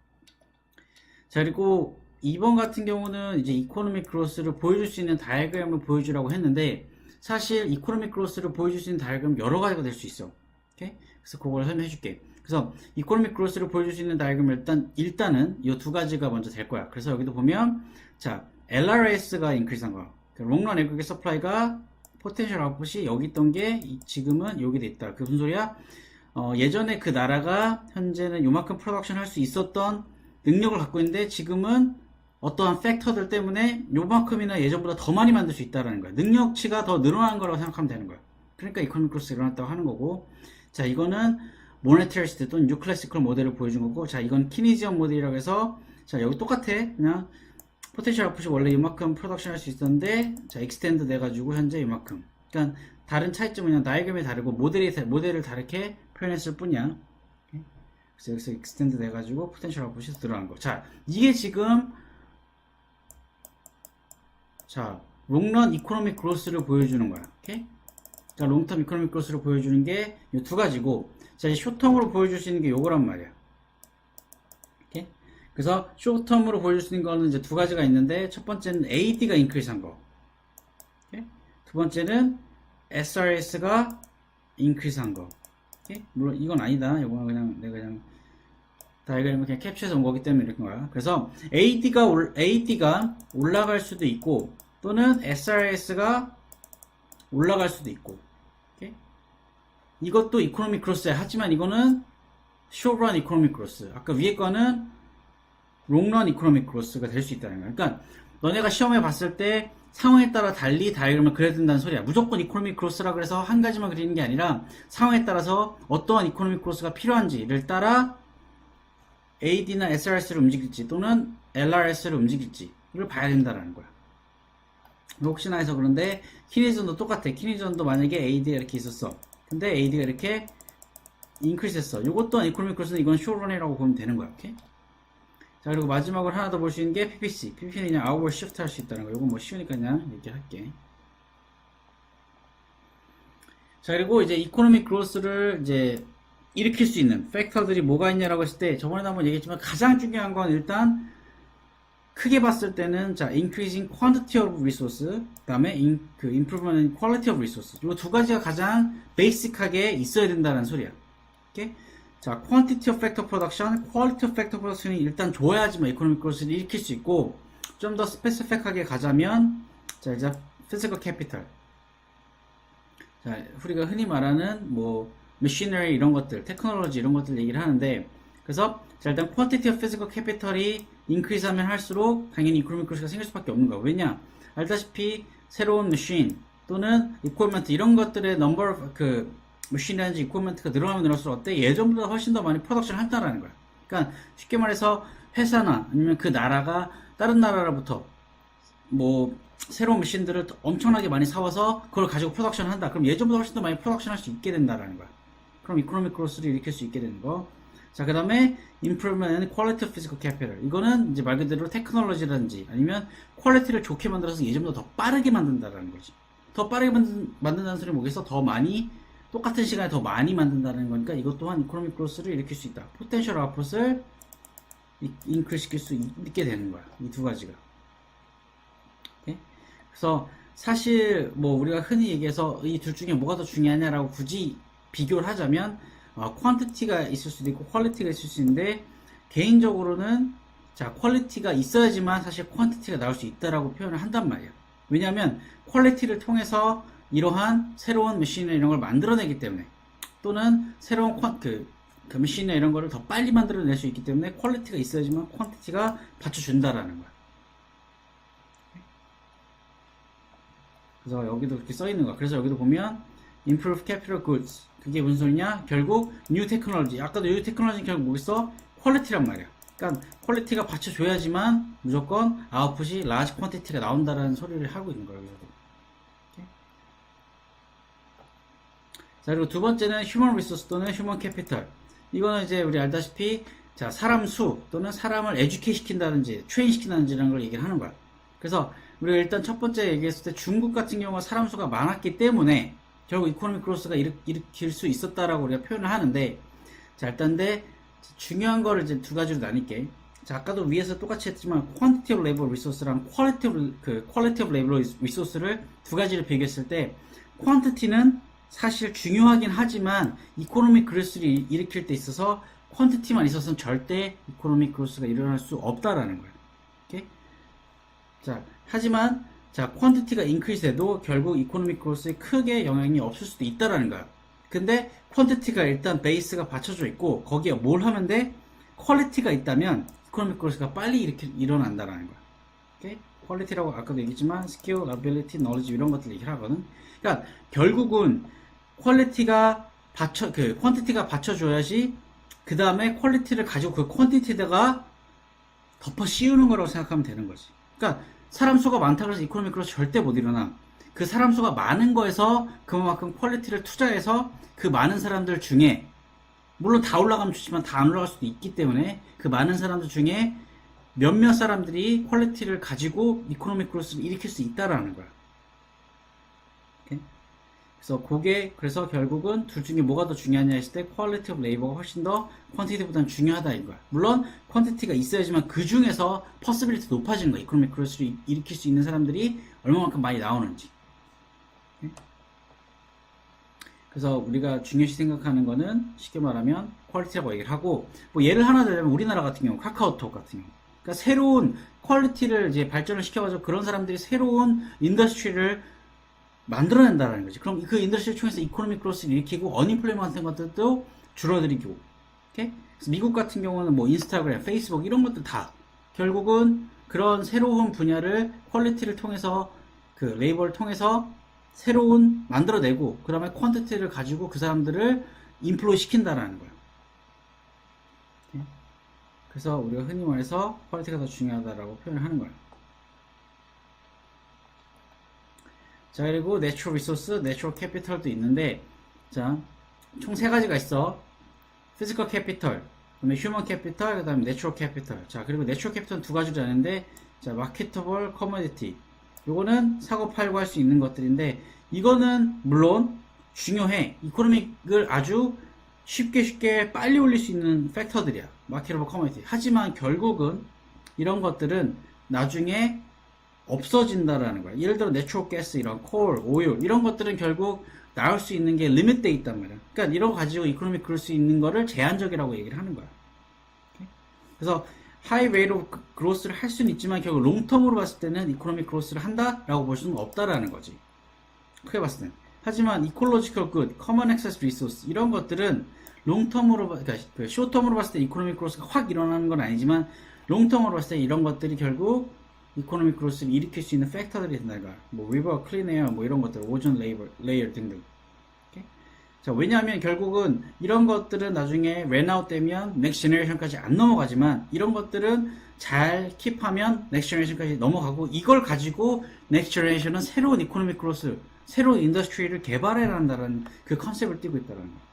자, 그리고 2번 같은 경우는 이제 이코노믹 그로스를 보여줄 수 있는 다이어그램을 보여주라고 했는데 사실 이코노믹 그로스를 보여줄 수 있는 다이어그램 여러 가지가 될 수 있어. 오케이? 그래서 그걸 설명해 줄게. 그래서 이코노믹 그로스를 보여줄 수 있는 다이어그램 일단은 이 두 가지가 먼저 될 거야. 그래서 여기도 보면 자, LRS가 인크리스한 거야. 롱런 에그리게 서플라이가 포텐셜 아웃풋이 여기 있던 게 지금은 여기 돼 있다. 그 무슨 소리야? 예전에 그 나라가 현재는 요만큼 프로덕션 할 수 있었던 능력을 갖고 있는데 지금은 어떠한 팩터들 때문에 요만큼이나 예전보다 더 많이 만들 수 있다는 거야. 능력치가 더 늘어난 거라고 생각하면 되는 거야. 그러니까 이코노믹 그로스가 일어났다고 하는 거고 자, 이거는 모네터리스트 또는 뉴클래시컬 모델을 보여준 거고 자, 이건 키니지언 모델이라고 해서 자, 여기 똑같아. 그냥 포텐셜 아웃풋이 원래 이만큼 프로덕션 할 수 있었는데 자, 익스텐드 돼가지고 현재 이만큼. 그러니까 다른 차이점은 그냥 다이어그램이 다르고 모델을 다르게 표현했을 뿐이야. 그래서 여기서 익스텐드 돼가지고 포텐셜 아웃풋이 들어간 거. 자, 이게 지금 자, 롱런 이코노믹 그로스를 보여주는 거야. 오케이? 자, 롱텀 이코노믹 그로스를 보여주는 게 이 두 가지고 자, 이제 숏텀으로 보여줄 수 있는 게 요거란 말이야. 오케이? 그래서 숏텀으로 보여줄 수 있는 거는 이제 두 가지가 있는데 첫 번째는 AD가 인크리스한 거. 오케이? 두 번째는 SRS가 인크리스한 거. 오케이? 물론 이건 아니다. 이거는 그냥 내가 그냥 다이그램을 그냥 캡처해서 온 거기 때문에 이렇게 거야. 그래서 AD가 올라갈 수도 있고 또는 SRS가 올라갈 수도 있고. 오케이? 이것도 이코노믹 크로스야. 하지만 이거는 숏런 이코노믹 크로스. 아까 위에 거는 롱런 이코노믹 크로스가 될 수 있다는 거야. 그러니까 너네가 시험에 봤을 때 상황에 따라 달리 다이그램을 그려야 된다는 소리야. 무조건 이코노믹 크로스라 그래서 한 가지만 그리는 게 아니라 상황에 따라서 어떠한 이코노믹 크로스가 필요한지를 따라 AD나 SRS를 움직일지 또는 LRS를 움직일지 이걸 봐야 된다는 거야. 혹시나 해서 그런데 키니전도 똑같아. 키니전도 만약에 AD가 이렇게 있었어. 근데 AD가 이렇게 인크리스 했어. 이것 또한 이코노믹 크로스는 이건 숏런이라고 보면 되는 거야. 오케이? 자, 그리고 마지막으로 하나 더 볼 수 있는 게 PPC. PPC는 그냥 아웃월 시프트 할 수 있다는 거. 이건 뭐 쉬우니까 그냥 얘기할게. 자, 그리고 이제 이코노믹 그로스를 이제 일으킬 수 있는 팩터들이 뭐가 있냐라고 했을 때 저번에도 한번 얘기했지만 가장 중요한 건 일단 크게 봤을 때는 자, increasing quantity of resource, 그 다음에 improvement in quality of resource. 이 두 가지가 가장 베이직하게 있어야 된다는 소리야. 오케이? 자, quantity of factor production, quality of factor production이 일단 좋아야지만 이코노믹 그로스를 일으킬 수 있고 좀 더 스페시픽하게 가자면 자, 이제 physical capital. 자, 우리가 흔히 말하는 뭐 machinery 이런 것들, 테크놀로지 이런 것들 얘기를 하는데 그래서 자, 일단 quantity of physical capital이 increase 하면 할수록 당연히 이코노믹 그로스가 생길 수밖에 없는 거야. 왜냐? 알다시피 새로운 machine 또는 equipment 이런 것들의 number of 머신이라든지 이코멘트가 늘어나면 늘어날수록 어때? 예전보다 훨씬 더 많이 프로덕션을 한다라는 거야. 그러니까 쉽게 말해서 회사나 아니면 그 나라가 다른 나라로부터 뭐 새로운 머신들을 엄청나게 많이 사와서 그걸 가지고 프로덕션을 한다. 그럼 예전보다 훨씬 더 많이 프로덕션 할 수 있게 된다라는 거야. 그럼 이코노믹 그로스를 일으킬 수 있게 되는 거. 자, 그 다음에 improvement and quality of physical capital. 이거는 이제 말 그대로 테크놀로지라든지 아니면 퀄리티를 좋게 만들어서 예전보다 더 빠르게 만든다라는 거지. 더 빠르게 만든다는 소리는 뭐겠어? 더 많이 똑같은 시간에 더 많이 만든다는 거니까 이것 또한 이코노믹 그로스를 일으킬 수 있다. 포텐셜 아웃풋을 인크리스 시킬 수 있게 되는 거야. 이 두 가지가. 오케이? 그래서 사실 뭐 우리가 흔히 얘기해서 이 둘 중에 뭐가 더 중요하냐라고 굳이 비교를 하자면 퀀티티가 있을 수도 있고 퀄리티가 있을 수 있는데 개인적으로는 자, 퀄리티가 있어야지만 사실 퀀티티가 나올 수 있다라고 표현을 한단 말이야. 왜냐하면 퀄리티를 통해서 이러한 새로운 머신이나 이런 걸 만들어내기 때문에 또는 새로운 그 머신이나 이런 거를 더 빨리 만들어낼 수 있기 때문에 퀄리티가 있어야지만 퀀티티가 받쳐준다라는 거야. 그래서 여기도 그렇게 써 있는 거야. 그래서 여기도 보면 improve capital goods 그게 무슨 소리냐? 결국 new technology 아까도 new technology는 결국 뭐겠어? 퀄리티란 말이야. 그러니까 퀄리티가 받쳐줘야지만 무조건 아웃풋이 large quantity가 나온다라는 소리를 하고 있는 거야. 여기서도. 자, 그리고 두 번째는 human resource 또는 human capital. 이거는 이제 우리 알다시피 자, 사람 수 또는 사람을 에듀케이트 시킨다든지 트레인 시킨다든지 이런 걸 얘기를 하는 거야. 그래서 우리가 일단 첫 번째 얘기했을 때 중국 같은 경우가 사람 수가 많았기 때문에 결국 이코노믹 그로스가 일으킬 수 있었다라고 우리가 표현을 하는데 자, 일단 근데 중요한 거를 이제 두 가지로 나눌게. 자, 아까도 위에서 똑같이 했지만 quantity of labor resource랑 quality of labor resource를 두 가지를 비교했을 때 quantity는 사실 중요하긴 하지만 이코노믹 그로스를 일으킬 때 있어서 퀀티티만 있어서는 절대 이코노믹 그로스가 일어날 수 없다라는 거예요. 오케이? 자, 하지만 자, 퀀티티가 인크리스 해도 결국 이코노믹 그로스에 크게 영향이 없을 수도 있다라는 거야. 근데 퀀티티가 일단 베이스가 받쳐져 있고 거기에 뭘 하면 돼? 퀄리티가 있다면 이코노믹 그로스가 빨리 이렇게 일어난다라는 거야. 오케이? 퀄리티라고 아까도 얘기했지만 스킬, 어빌리티, knowledge 이런 것들 얘기를 하거든. 그러니까 결국은 퀄리티가 퀀티티가 받쳐줘야지 그 다음에 퀄리티를 가지고 그 퀀티티에다가 덮어 씌우는 거라고 생각하면 되는 거지. 그러니까 사람 수가 많다고 해서 이코노믹 그로스 절대 못 일어나. 그 사람 수가 많은 거에서 그만큼 퀄리티를 투자해서 그 많은 사람들 중에 물론 다 올라가면 좋지만 다 안 올라갈 수도 있기 때문에 그 많은 사람들 중에 몇몇 사람들이 퀄리티를 가지고 이코노믹 그로스를 일으킬 수 있다라는 거야. 오케이? 그래서 결국은 둘 중에 뭐가 더 중요하냐 했을 때 퀄리티 오브 레이버가 훨씬 더 퀀티티보다는 중요하다 이거야. 물론 퀀티티가 있어야지만 그 중에서 퍼시빌리티 높아지는 거야. 이코노믹 그로스를 일으킬 수 있는 사람들이 얼마만큼 많이 나오는지. 오케이? 그래서 우리가 중요시 생각하는 거는 쉽게 말하면 퀄리티라고 얘기를 하고, 뭐 예를 하나 들자면 우리나라 같은 경우 카카오톡 같은 경우, 그러니까 새로운 퀄리티를 이제 발전을 시켜가지고 그런 사람들이 새로운 인더스트리를 만들어낸다라는 거지. 그럼 그 인더스트리를 통해서 이코노믹 그로스를 일으키고 어닝플레이먼트 같은 것들도 줄어들이고, 오케이? 그래서 미국 같은 경우는 뭐 인스타그램, 페이스북 이런 것들 다 결국은 그런 새로운 분야를 퀄리티를 통해서 그 레이버를 통해서 새로운 만들어내고 그 다음에 퀀티티를 가지고 그 사람들을 인플로이 시킨다라는 거야. 오케이? 그래서 우리가 흔히 말해서 퀄리티가 더 중요하다라고 표현을 하는 거야. 자, 그리고 내추럴 리소스, 내추럴 캐피털도 있는데, 자, 총 세 가지가 있어. 피지컬 캐피털, 그다음에 휴먼 캐피털, 그다음에 내추럴 캐피털. 자, 그리고 내추럴 캐피털은 두 가지로 하는데, 자, 마케터블 커머디티. 요거는 사고 팔고 할 수 있는 것들인데, 이거는 물론 중요해. 이코노믹을 아주 쉽게 빨리 올릴 수 있는 팩터들이야. 마케터블 커머디티. 하지만 결국은 이런 것들은 나중에 없어진다라는 거야. 예를 들어 내추럴 가스, 이런 콜, 오일 이런 것들은 결국 나올 수 있는 게 리밋돼 있단 말이야. 그러니까 이런 거 가지고 이코노믹 그럴 수 있는 거를 제한적이라고 얘기를 하는 거야. 오케이? 그래서 하이 레이트 오브 그로스를 할 수는 있지만 결국 롱텀으로 봤을 때는 이코노믹 그로스를 한다라고 볼 수는 없다라는 거지. 크게 봤을 때는. 하지만 이콜로지컬 굿, 커먼 액세스 리소스 이런 것들은 롱텀으로 그러니까 그 쇼텀으로 봤을 때 이코노믹 그로스가 확 일어나는 건 아니지만 롱텀으로 봤을 때 이런 것들이 결국 이코노믹 그로스를 일으킬 수 있는 팩터들이 된다. 뭐 리버, 클린 에어, 뭐 이런 것들, 오존 레이어 등등. 오케이? 자, 왜냐하면 결국은 이런 것들은 나중에 랜아웃 되면 넥스트 제너레이션까지 안 넘어가지만 이런 것들은 잘 킵하면 넥스트 제너레이션까지 넘어가고 이걸 가지고 넥스트 제너레이션은 새로운 이코노믹 그로스, 새로운 인더스트리를 개발해 한다는 그 컨셉을 띄고 있다는 거예요.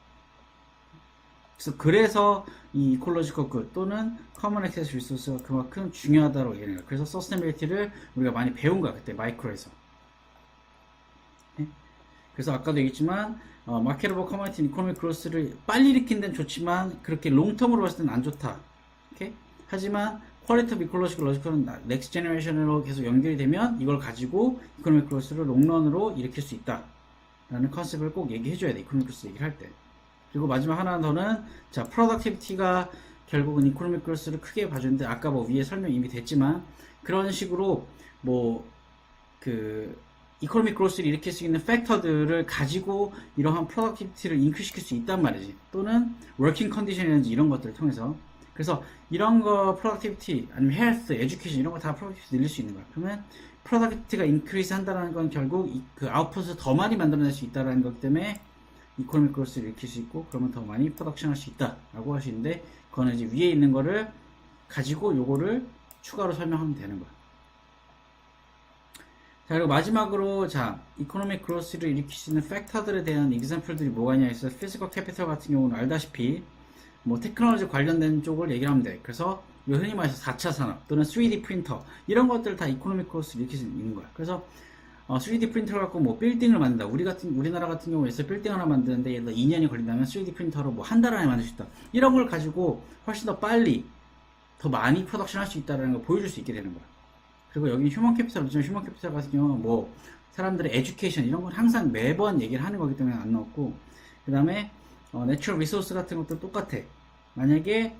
그래서 이 이콜로지컬 굿 또는 커먼 액세스 리소스가 그만큼 중요하다고 얘기해요. 그래서 서스테너빌리티를 우리가 많이 배운 거야 그때 마이크로에서. 네? 그래서 아까도 얘기했지만 마케터블 커머니티 이코노믹 그로스를 빨리 일으킨 데는 좋지만 그렇게 롱텀으로 봤을 때는 안 좋다. 오케이? 하지만 퀄리티 오브 이콜로지컬 로지컬은 넥스트 제너레이션으로 계속 연결이 되면 이걸 가지고 이코노믹 그로스를 롱런으로 일으킬 수 있다 라는 컨셉을 꼭 얘기해 줘야 돼. 이코노믹 그로스 얘기를 할 때. 그리고 마지막 하나 더는 자 프로덕티비티가 결국은 이코노믹 그로스를 크게 봐주는데 아까 뭐 위에 설명 이미 됐지만 그런 식으로 뭐 그 이코노믹 그로스를 일으킬 수 있는 팩터들을 가지고 이러한 프로덕티비티를 인크시킬 수 있단 말이지. 또는 워킹 컨디션이라든지 이런 것들을 통해서. 그래서 이런 거 프로덕티비티 아니면 헬스, 에듀케이션 이런 거 다 프로덕티비티 늘릴 수 있는 거야. 그러면 프로덕티비티가 인크리스 한다는 건 결국 그 아웃풋을 더 많이 만들어낼 수 있다는 것 때문에 이코노믹 그로스를 일으킬 수 있고 그러면 더 많이 프로덕션 할 수 있다 라고 할 수 있는데 그거는 이제 위에 있는 거를 가지고 요거를 추가로 설명하면 되는 거야. 자, 그리고 마지막으로 자 이코노믹 그로스를 일으킬 수 있는 팩터들에 대한 example들이 뭐가 있냐 해서 피지컬 캐피털 같은 경우는 알다시피 뭐 테크놀로지 관련된 쪽을 얘기를 하면 돼. 그래서 흔히 말해서 4차 산업 또는 3D 프린터 이런 것들 다 이코노믹 그로스를 일으킬 수 있는 거야. 그래서 3D 프린터를 갖고 뭐 빌딩을 만든다. 우리나라 같은 경우에서 빌딩 하나 만드는데 예를 들어 2년이 걸린다면 3D 프린터로 뭐 한 달 안에 만들 수 있다. 이런 걸 가지고 훨씬 더 빨리 더 많이 프로덕션 할 수 있다는 걸 보여줄 수 있게 되는 거야. 그리고 여기 휴먼 캐피털, 휴먼 캐피털 같은 경우는 뭐 사람들의 에듀케이션 이런 건 항상 매번 얘기를 하는 거기 때문에 안 넣었고 그 다음에 내추럴 리소스 같은 것도 똑같아. 만약에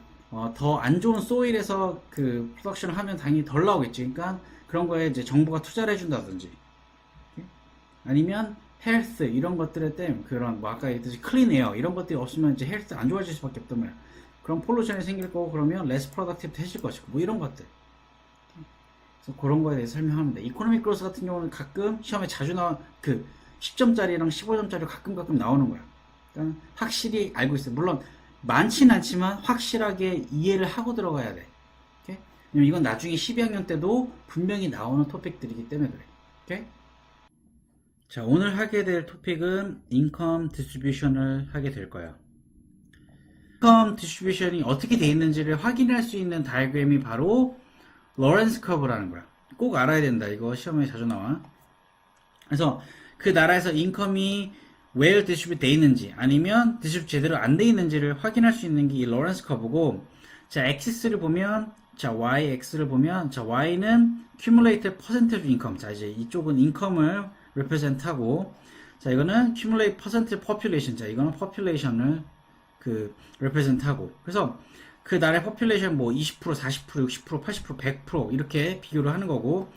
더 안 좋은 소일에서 그 프로덕션을 하면 당연히 덜 나오겠지. 그러니까 그런 거에 이제 정부가 투자를 해준다든지 아니면 헬스 이런 것들에 때문에 그런 뭐 아까 얘기했듯이 클린 에어 이런 것들이 없으면 이제 헬스 안 좋아질 수밖에 없단 말이야. 그런 폴루션이 생길 거고 그러면 레스 프로덕티브 해질 것이고 뭐 이런 것들. 그래서 그런 거에 대해서 설명하면 돼. 이코노믹 그로스 같은 경우는 가끔 시험에 자주 나와 그 10점짜리랑 15점짜리 가끔 나오는 거야. 그러니까 확실히 알고 있어요. 물론 많지는 않지만 확실하게 이해를 하고 들어가야 돼. 오케이? 왜냐면 이건 나중에 12학년 때도 분명히 나오는 토픽들이기 때문에 그래. 오케이? 자, 오늘 하게 될 토픽은 인컴 디스트리뷰션을 하게 될 거야. 인컴 디스트리뷰션이 어떻게 되어 있는지를 확인할 수 있는 다이어그램이 바로 로렌스 커브라는 거야. 꼭 알아야 된다. 이거 시험에 자주 나와. 그래서 그 나라에서 인컴이 왜 디스트리뷰트 되어 있는지 아니면 디스트리뷰트 제대로 안 되어 있는지를 확인할 수 있는 게 이 로렌스 커브고, 자, 엑시스를 보면 자, yx를 보면 자, y는 cumulative percentage income. 자, 이제 이쪽은 인컴을 represent 하고, 자, 이거는 cumulative percentage population. 자, 이거는 population을 represent 하고. 그래서 그 나라의 population 뭐 20%, 40%, 60%, 80%, 100% 이렇게 비교를 하는 거고,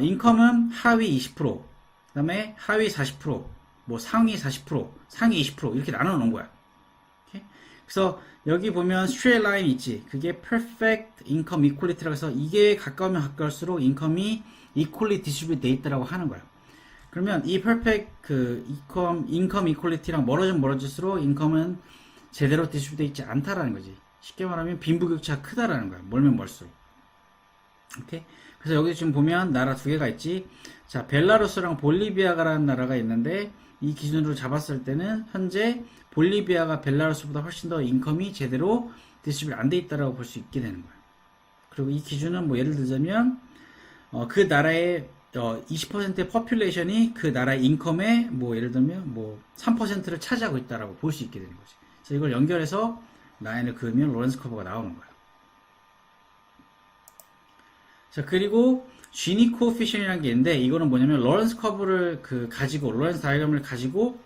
인컴은 하위 20%, 그 다음에 하위 40%, 뭐 상위 40%, 상위 20% 이렇게 나눠 놓은 거야. 오케이? 그래서 여기 보면 straight line 있지. 그게 perfect income equality라고 해서 이게 가까우면 가까울수록 인컴이 equally distribute 돼 있다라고 하는 거야. 그러면 이 perfect income equality랑 멀어지면 멀어질수록 인컴은 제대로 디스트리뷰트 돼 있지 않다라는 거지. 쉽게 말하면 빈부격차가 크다라는 거야. 멀면 멀수록. 오케이? 그래서 여기 지금 보면 나라 두 개가 있지. 자, 벨라루스랑 볼리비아가라는 나라가 있는데 이 기준으로 잡았을 때는 현재 볼리비아가 벨라루스보다 훨씬 더 인컴이 제대로 디스트리뷰트 안 돼 있다라고 볼 수 있게 되는 거야. 그리고 이 기준은 뭐 예를 들자면 그 나라의 20%의 퍼퓰레이션이 그 나라의 인컴의 뭐 예를 들면 뭐 3%를 차지하고 있다라고 볼 수 있게 되는 거지. 그래서 이걸 연결해서 라인을 그으면 로렌스 커브가 나오는 거야. 자, 그리고 지니 코에피션이라는 게 있는데 이거는 뭐냐면 로렌스 커브를 가지고 로렌스 다이어그램을 가지고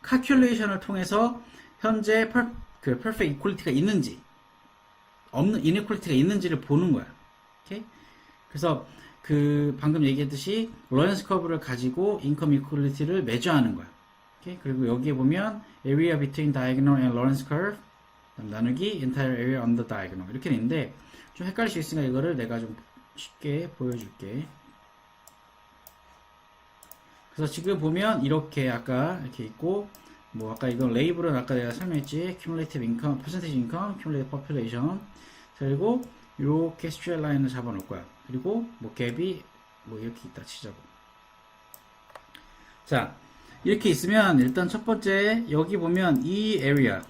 칼큘레이션을 통해서 현재 퍼펙트 이퀄리티가 있는지 없는 이네퀄리티가 있는지를 보는 거야. 오케이? 그래서 방금 얘기했듯이 로렌스 커브를 가지고 인컴 이퀄리티를 매저하는 거야. 오케이? 그리고 여기에 보면 area between diagonal and Lorentz curve 나누기 entire area on the diagonal 이렇게 있는데 좀 헷갈릴 수 있으니까 이거를 내가 좀 쉽게 보여줄게. 그래서 지금 보면 이렇게 아까 이렇게 있고 뭐 아까 이건 레이블은 아까 내가 설명했지. cumulative income, percentage income, cumulative population. 그리고 이렇게 straight line을 잡아 놓을 거야. 그리고 뭐 갭이 뭐 이렇게 있다 치자고. 자, 이렇게 있으면 일단 첫 번째 여기 보면 이 area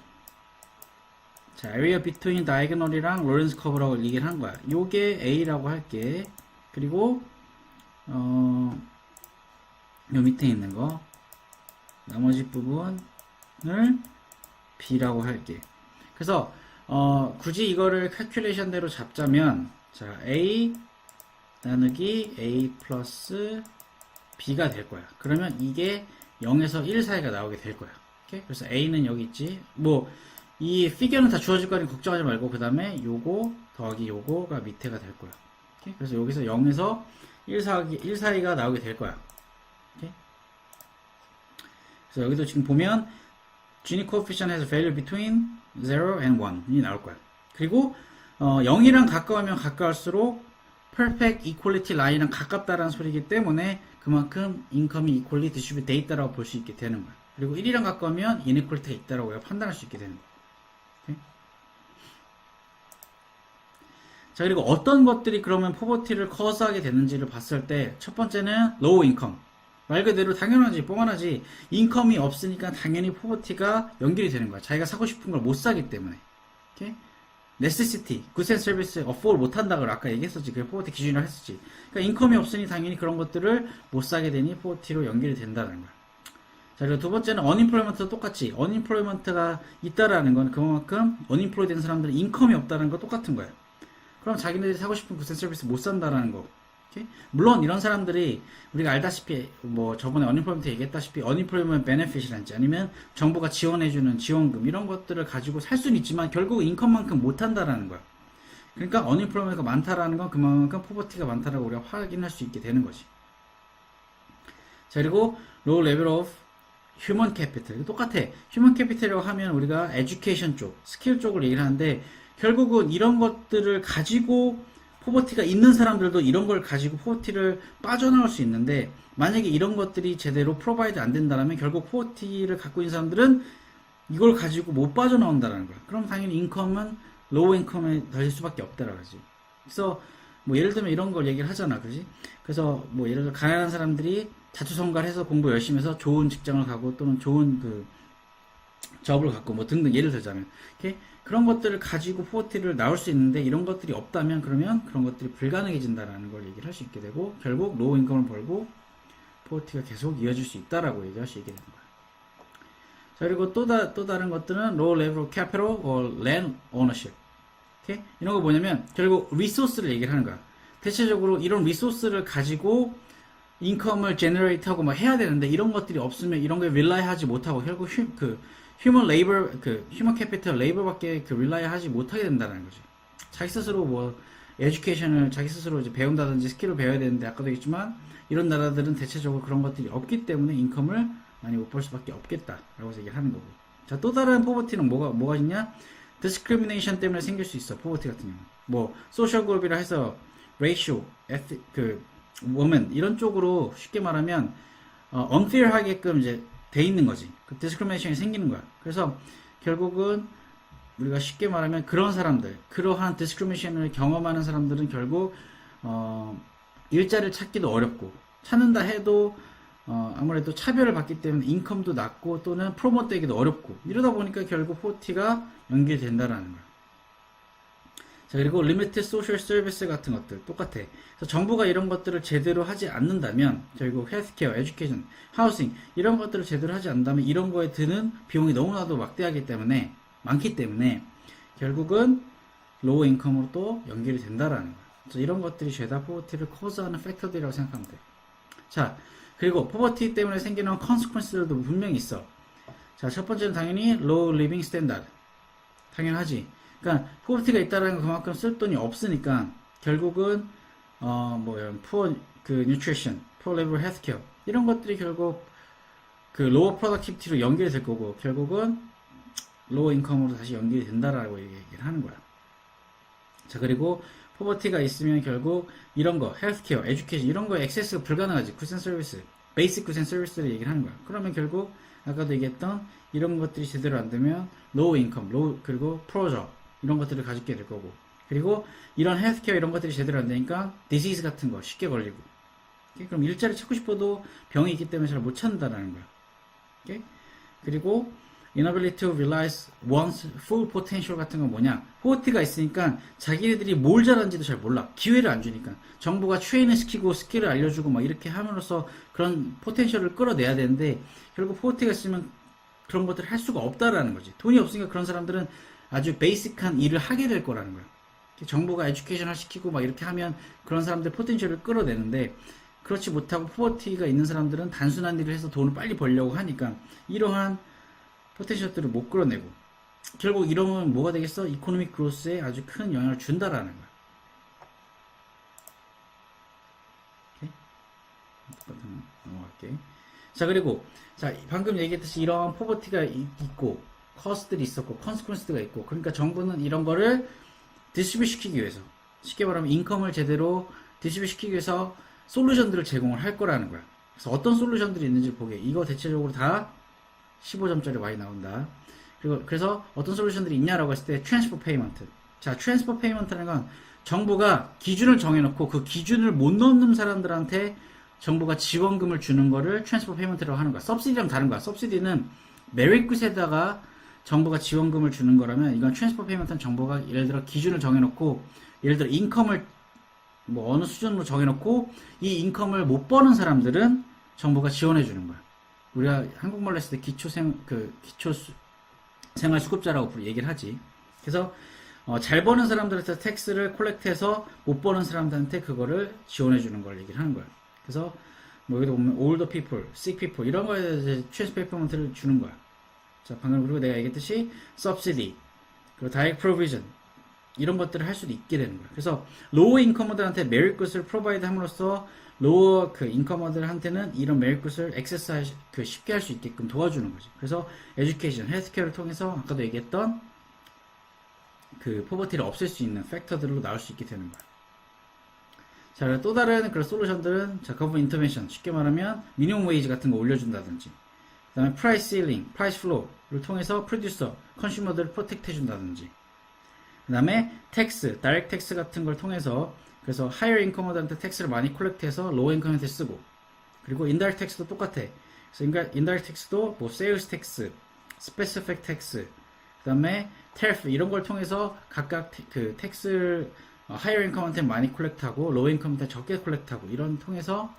자, area between diagonal이랑 로렌스 커브라고 얘기를 한 거야. 요게 A라고 할게. 그리고 요 밑에 있는 거 나머지 부분을 B라고 할게. 그래서 굳이 이거를 calculation대로 잡자면 자, A 나누기 A 플러스 B가 될 거야. 그러면 이게 0에서 1 사이가 나오게 될 거야. 오케이? 그래서 A는 여기 있지. 뭐 이 피겨는 다 주어질 거니 걱정하지 말고 그 다음에 요거 더하기 요거가 밑에가 될 거야. 오케이? 그래서 여기서 0에서 1 사이가 나오게 될 거야. 오케이? 그래서 여기도 지금 보면 Gini coefficient has a value between 0 and 1이 나올 거야. 그리고 0이랑 가까우면 가까울수록 perfect equality line이랑 가깝다라는 소리이기 때문에 그만큼 인컴이 equally distribute 돼 있다라고 볼 수 있게 되는 거야. 그리고 1이랑 가까우면 inequality가 있다라고 판단할 수 있게 되는 거야. 오케이? 자, 그리고 어떤 것들이 그러면 포버티를 커스하게 되는지를 봤을 때 첫 번째는 low income. 말 그대로 당연하지, 뻔하지. 인컴이 없으니까 당연히 포버티가 연결이 되는 거야. 자기가 사고 싶은 걸 못 사기 때문에. 오케이? necessity, goods and service afford 못 한다고 아까 얘기했었지. 그게 포버티 기준이라고 했었지. 그러니까 인컴이 없으니 당연히 그런 것들을 못 사게 되니 포버티로 연결이 된다는 거야. 자, 그리고 두 번째는 unemployment도 똑같이 unemployment가 있다라는 건 그만큼 unemployed 된 사람들은 인컴이 없다는 거 똑같은 거야. 그럼 자기네들이 사고 싶은 goods and service 못 산다라는 거. 오케이? 물론 이런 사람들이 우리가 알다시피 뭐 저번에 unemployment 얘기했다시피 unemployment benefit이란지 아니면 정부가 지원해주는 지원금 이런 것들을 가지고 살 수는 있지만 결국 인컴만큼 못 한다라는 거야. 그러니까 unemployment가 많다라는 건 그만큼 포버티가 많다라고 우리가 확인할 수 있게 되는 거지. 자, 그리고 low level of human capital 똑같아. human capital이라고 하면 우리가 education 쪽, 스킬 쪽을 얘기를 하는데 결국은 이런 것들을 가지고 포버티가 있는 사람들도 이런 걸 가지고 포버티를 빠져나올 수 있는데 만약에 이런 것들이 제대로 프로바이드 안 된다면 결국 포버티를 갖고 있는 사람들은 이걸 가지고 못 빠져나온다는 거야. 그럼 당연히 인컴은 로우 인컴에 달릴 수밖에 없다라고 하지. 그래서 뭐 예를 들면 이런 걸 얘기를 하잖아. 그지? 그래서 뭐 예를 들어 가난한 사람들이 자투성가해서 공부 열심히 해서 좋은 직장을 가고 또는 좋은 잡을 갖고 뭐 등등 예를 들자면 이렇게 그런 것들을 가지고 포버티를 나올 수 있는데 이런 것들이 없다면 그러면 그런 것들이 불가능해진다라는 걸 얘기를 할 수 있게 되고 결국 로우 인컴을 벌고 포버티가 계속 이어질 수 있다라고 얘기할 수 있게 되는 거야. 자, 그리고 또 다른 것들은 low level of capital or land ownership. 오케이? 이런 거 뭐냐면 결국 리소스를 얘기를 하는 거야. 대체적으로 이런 리소스를 가지고 인컴을 제너레이트 하고 막 해야 되는데 이런 것들이 없으면 이런 거에 릴라이 하지 못하고 결국 휴먼 레이버 휴먼 캐피털 레이버밖에 릴라이 하지 못하게 된다는 거지. 자기 스스로 뭐 에듀케이션을 자기 스스로 이제 배운다든지 스킬을 배워야 되는데 아까도 얘기했지만 이런 나라들은 대체적으로 그런 것들이 없기 때문에 인컴을 많이 못 벌 수밖에 없겠다라고 얘기를 하는 거고. 자, 또 다른 포버티는 뭐가 있냐? 디스크리미네이션 때문에 생길 수 있어. 포버티 같은 경우. 뭐 소셜 그룹이라 해서 레이쇼, woman 이런 쪽으로 쉽게 말하면 unfair 하게끔 이제 돼 있는 거지. 그 디스크리미네이션이 생기는 거야. 그래서 결국은 우리가 쉽게 말하면 그런 사람들, 그러한 디스크리미네이션을 경험하는 사람들은 결국 일자리를 찾기도 어렵고 찾는다 해도 아무래도 차별을 받기 때문에 인컴도 낮고 또는 프로모트 되기도 어렵고 이러다 보니까 결국 포버티가 연결된다라는 거야. 자, 그리고 리미티드 소셜 서비스 같은 것들 똑같아. 그래서 정부가 이런 것들을 제대로 하지 않는다면 결국 헬스케어, 에듀케이션, 하우싱 이런 것들을 제대로 하지 않는다면 이런 거에 드는 비용이 너무나도 막대하기 때문에 많기 때문에 결국은 로우 인컴으로 또 연결이 된다라는 거야. 그래서 이런 것들이 죄다 포버티를 코즈하는 팩터들이라고 생각하면 돼. 자, 그리고 포버티 때문에 생기는 컨시퀀스들도 분명히 있어. 자, 첫 번째는 당연히 low living standard. 당연하지. 그러니까 포버티가 있다는 건 그만큼 쓸 돈이 없으니까 결국은 poor nutrition, poor level healthcare 이런 것들이 결국 lower productivity로 연결이 될 거고 결국은 low income으로 다시 연결이 된다라고 얘기를 하는 거야. 자, 그리고 포버티가 있으면 결국 이런 거 헬스케어, 에듀케이션 이런 거에 액세스가 불가능하지. 구센 서비스, 베이직 구센 서비스를 얘기를 하는 거야. 그러면 결국 아까도 얘기했던 이런 것들이 제대로 안 되면 low income, 그리고 poor job 이런 것들을 가지게 될 거고 그리고 이런 헬스케어 이런 것들이 제대로 안 되니까 디시즈 같은 거 쉽게 걸리고 그럼 일자리 찾고 싶어도 병이 있기 때문에 잘 못 찾는다라는 거야. 그리고 inability to realize one's full potential 같은 건 뭐냐? 포버티가 있으니까 자기네들이 뭘 잘하는지도 잘 몰라. 기회를 안 주니까. 정부가 트레이닝 시키고 스킬을 알려주고 막 이렇게 함으로써 그런 포텐셜을 끌어내야 되는데 결국 포버티가 있으면 그런 것들을 할 수가 없다라는 거지. 돈이 없으니까 그런 사람들은 아주 베이직한 일을 하게 될 거라는 거야. 정부가 에듀케이션을 시키고 막 이렇게 하면 그런 사람들 포텐셜을 끌어내는데 그렇지 못하고 포버티가 있는 사람들은 단순한 일을 해서 돈을 빨리 벌려고 하니까 이러한 포텐셜들을 못 끌어내고 결국 이러면 뭐가 되겠어? 이코노믹 그로스에 아주 큰 영향을 준다라는 거야. 똑같은 넘어갈게. 자, 그리고 자 방금 얘기했듯이 이런 포버티가 있고 커스트들이 있었고 컨시퀀스가 있고 그러니까 정부는 이런 거를 디스트리뷰 시키기 위해서 쉽게 말하면 인컴을 제대로 디스트리뷰 시키기 위해서 솔루션들을 제공을 할 거라는 거야. 그래서 어떤 솔루션들이 있는지 보게. 이거 대체적으로 다 15점짜리 많이 나온다. 그래서 어떤 솔루션들이 있냐라고 했을 때 트랜스퍼 페이먼트. 자, 트랜스퍼 페이먼트라는 건 정부가 기준을 정해놓고 그 기준을 못 넘는 사람들한테 정부가 지원금을 주는 거를 트랜스퍼 페이먼트라고 하는 거야. 서브시디랑 다른 거야. 서브시디는 메리트에다가 정부가 지원금을 주는 거라면 이건 트랜스퍼 페이먼트는 정부가 예를 들어 기준을 정해놓고 예를 들어 인컴을 뭐 어느 수준으로 정해놓고 이 인컴을 못 버는 사람들은 정부가 지원해 주는 거야. 우리가 한국말로 했을 때 기초 생활 수급자라고 얘기를 하지. 그래서 잘 버는 사람들한테 텍스를 콜렉트해서 못 버는 사람들한테 그거를 지원해 주는 걸 얘기를 하는 거야. 그래서 뭐 여기도 보면 older people, sick people 이런 거에 대해서 트랜스퍼 페이먼트를 주는 거야. 자, 방금 그리고 내가 얘기했듯이 subsidy 그리고 direct provision 이런 것들을 할 수도 있게 되는 거야. 그래서 로우 인커머들한테 메리트 굿을 프로바이드 함으로써 로우 인커머들한테는 이런 메리트 굿을 액세스 쉽게 할 수 있게끔 도와주는 거지. 그래서 에듀케이션, 헬스케어를 통해서 아까도 얘기했던 그 포버티를 없앨 수 있는 팩터들로 나올 수 있게 되는 거야. 자, 또 다른 그런 솔루션들은 자, 거부먼트 인터벤션 쉽게 말하면 미니멈 웨이지 같은 거 올려준다든지 그 다음에 프라이스 실링, 프라이스 플로우를 통해서 프로듀서, 컨슈머들을 프로텍트 해준다든지 그 다음에 텍스, 다이렉트 텍스 같은 걸 통해서 그래서 하이어 인컴들한테 텍스를 많이 콜렉트해서 로우 인컴한테 쓰고 그리고 인다이렉트 텍스도 똑같아. 그래서 인다이렉트 텍스도 뭐 세일스 텍스, 스페시픽 텍스 그 다음에 테리프 이런 걸 통해서 각각 그 텍스를 하이어 인컴한테 많이 콜렉트하고 로우 인컴한테 적게 콜렉트하고 이런 통해서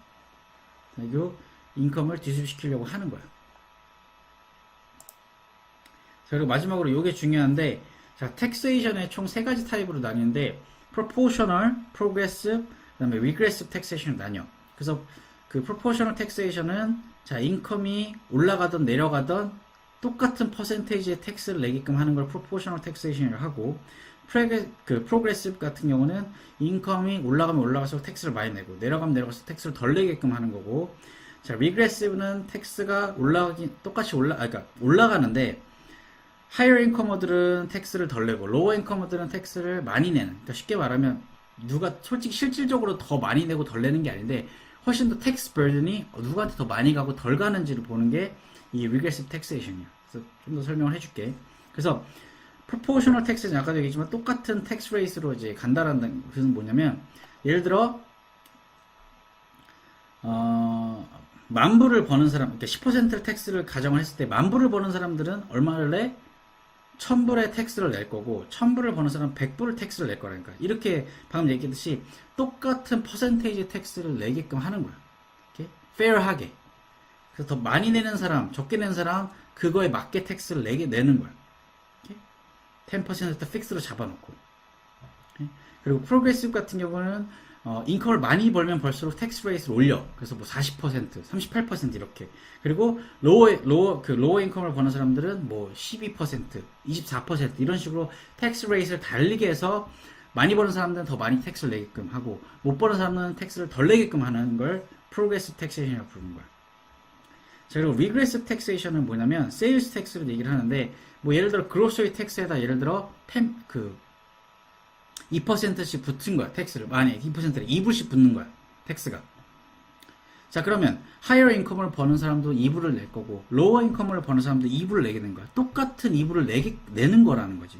그리고 인컴을 디스트리뷰시키려고 하는 거야. 자, 그리고 마지막으로 이게 중요한데 자, 텍세이션의 총 세 가지 타입으로 나뉘는데 proportional, progressive, 그 다음에 regressive taxation으로 나뉘어. 그래서 그 proportional taxation은 자, 인컴이 올라가던 내려가던 똑같은 퍼센테이지의 텍스를 내게끔 하는 걸 proportional taxation이라고 하고, 그 progressive 같은 경우는 인컴이 올라가면 올라갈수록 텍스를 많이 내고 내려가면 내려갈수록 텍스를 덜 내게끔 하는 거고, 자, regressive는 텍스가 똑같이 그러니까 올라가는데 higher income들은 텍스를 덜 내고 lower income들은 텍스를 많이 내는. 그러니까 쉽게 말하면 누가 솔직히 실질적으로 더 많이 내고 덜 내는 게 아닌데 훨씬 더 텍스 burden이 누구한테 더 많이 가고 덜 가는지를 보는 게 이 regressive taxation이야. 그래서 좀 더 설명을 해줄게. 그래서 proportional tax는 아까도 얘기했지만 똑같은 tax rate로 이제 간다라는 것은 뭐냐면, 예를 들어 10,000불을 버는 사람, 그러니까 10% 텍스를 가정을 했을 때 10,000불을 버는 사람들은 얼마를 내? 1,000불의 텍스를 낼 거고 1,000불을 버는 사람은 100불 텍스를 낼 거라니까. 이렇게 방금 얘기했듯이 똑같은 퍼센테이지 텍스를 내게끔 하는 거야. 이렇게 fair하게. 그래서 더 많이 내는 사람, 적게 내는 사람 그거에 맞게 텍스를 내는 거야. 10% 픽스로 잡아놓고. 그리고 프로그레시브 같은 경우는 인컴을 많이 벌면 벌수록 텍스 레이트를 올려. 그래서 뭐 40%, 38% 이렇게. 그리고 로어 인컴을 버는 사람들은 뭐 12%, 24% 이런 식으로 텍스 레이트를 달리게 해서 많이 버는 사람들은 더 많이 텍스를 내게끔 하고 못 버는 사람은 텍스를 덜 내게끔 하는 걸 프로그레시브 텍세이션이라고 부르는 거야. 자, 그리고 리그레시브 텍세이션은 뭐냐면 세일스 텍스를 얘기를 하는데, 뭐 예를 들어 그로서리 텍스에다 예를 들어 2%씩 붙은 거야. 텍스를 만약에 2%를 2불씩 붙는 거야. 텍스가. 자, 그러면 하이어 인컴을 버는 사람도 2불을 낼 거고 로어 인컴을 버는 사람도 2불을 내게 되는 거야. 똑같은 2불을 내는 거라는 거지.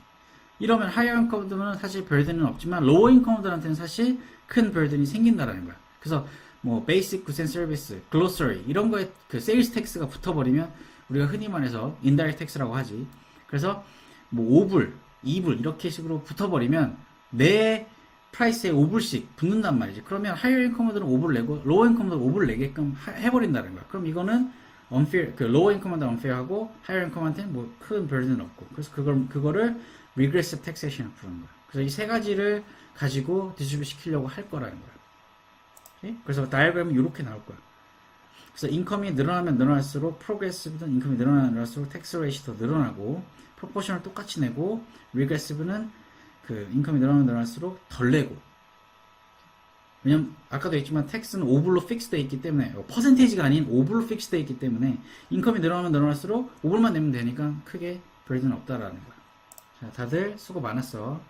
이러면 하이어 인컴들은 사실 burden은 없지만 로어 인컴들한테는 사실 큰 burden이 생긴다라는 거야. 그래서 뭐 베이직 굿 앤 서비스, 글로서리 이런 거에 그 세일스 텍스가 붙어버리면 우리가 흔히 말해서 인다이렉트 텍스라고 하지. 그래서 뭐 5불, 2불 이렇게 식으로 붙어버리면 내 프라이스에 5불씩 붙는단 말이지. 그러면 하이어 인컴들은 5불 내고 로어 인컴들은 5불 내게끔 해버린다는 거야. 그럼 이거는 unfair, 그 로어 인컴한테 unfair하고 하이어 인컴한테는 뭐 큰 burden은 없고. 그래서 그거를 regressive taxation이라고 부르는 거야. 그래서 이 세 가지를 가지고 디스트리뷰 시키려고 할 거라는 거야. 오케이? 그래서 다이어그램은 이렇게 나올 거야. 그래서 인컴이 늘어나면 늘어날수록 프로그레시브는 인컴이 늘어나면 늘어날수록 텍스 레이시 더 늘어나고, 프로포셔널 똑같이 내고, 리그레시브는 그 인컴이 늘어나면 늘어날수록 덜 내고. 왜냐면 아까도 했지만 텍스는 5불로 픽스되어 있기 때문에, 퍼센테이지가 아닌 5불로 픽스되어 있기 때문에 인컴이 늘어나면 늘어날수록 5불만 내면 되니까 크게 burden 없다라는 거야. 자, 다들 수고 많았어.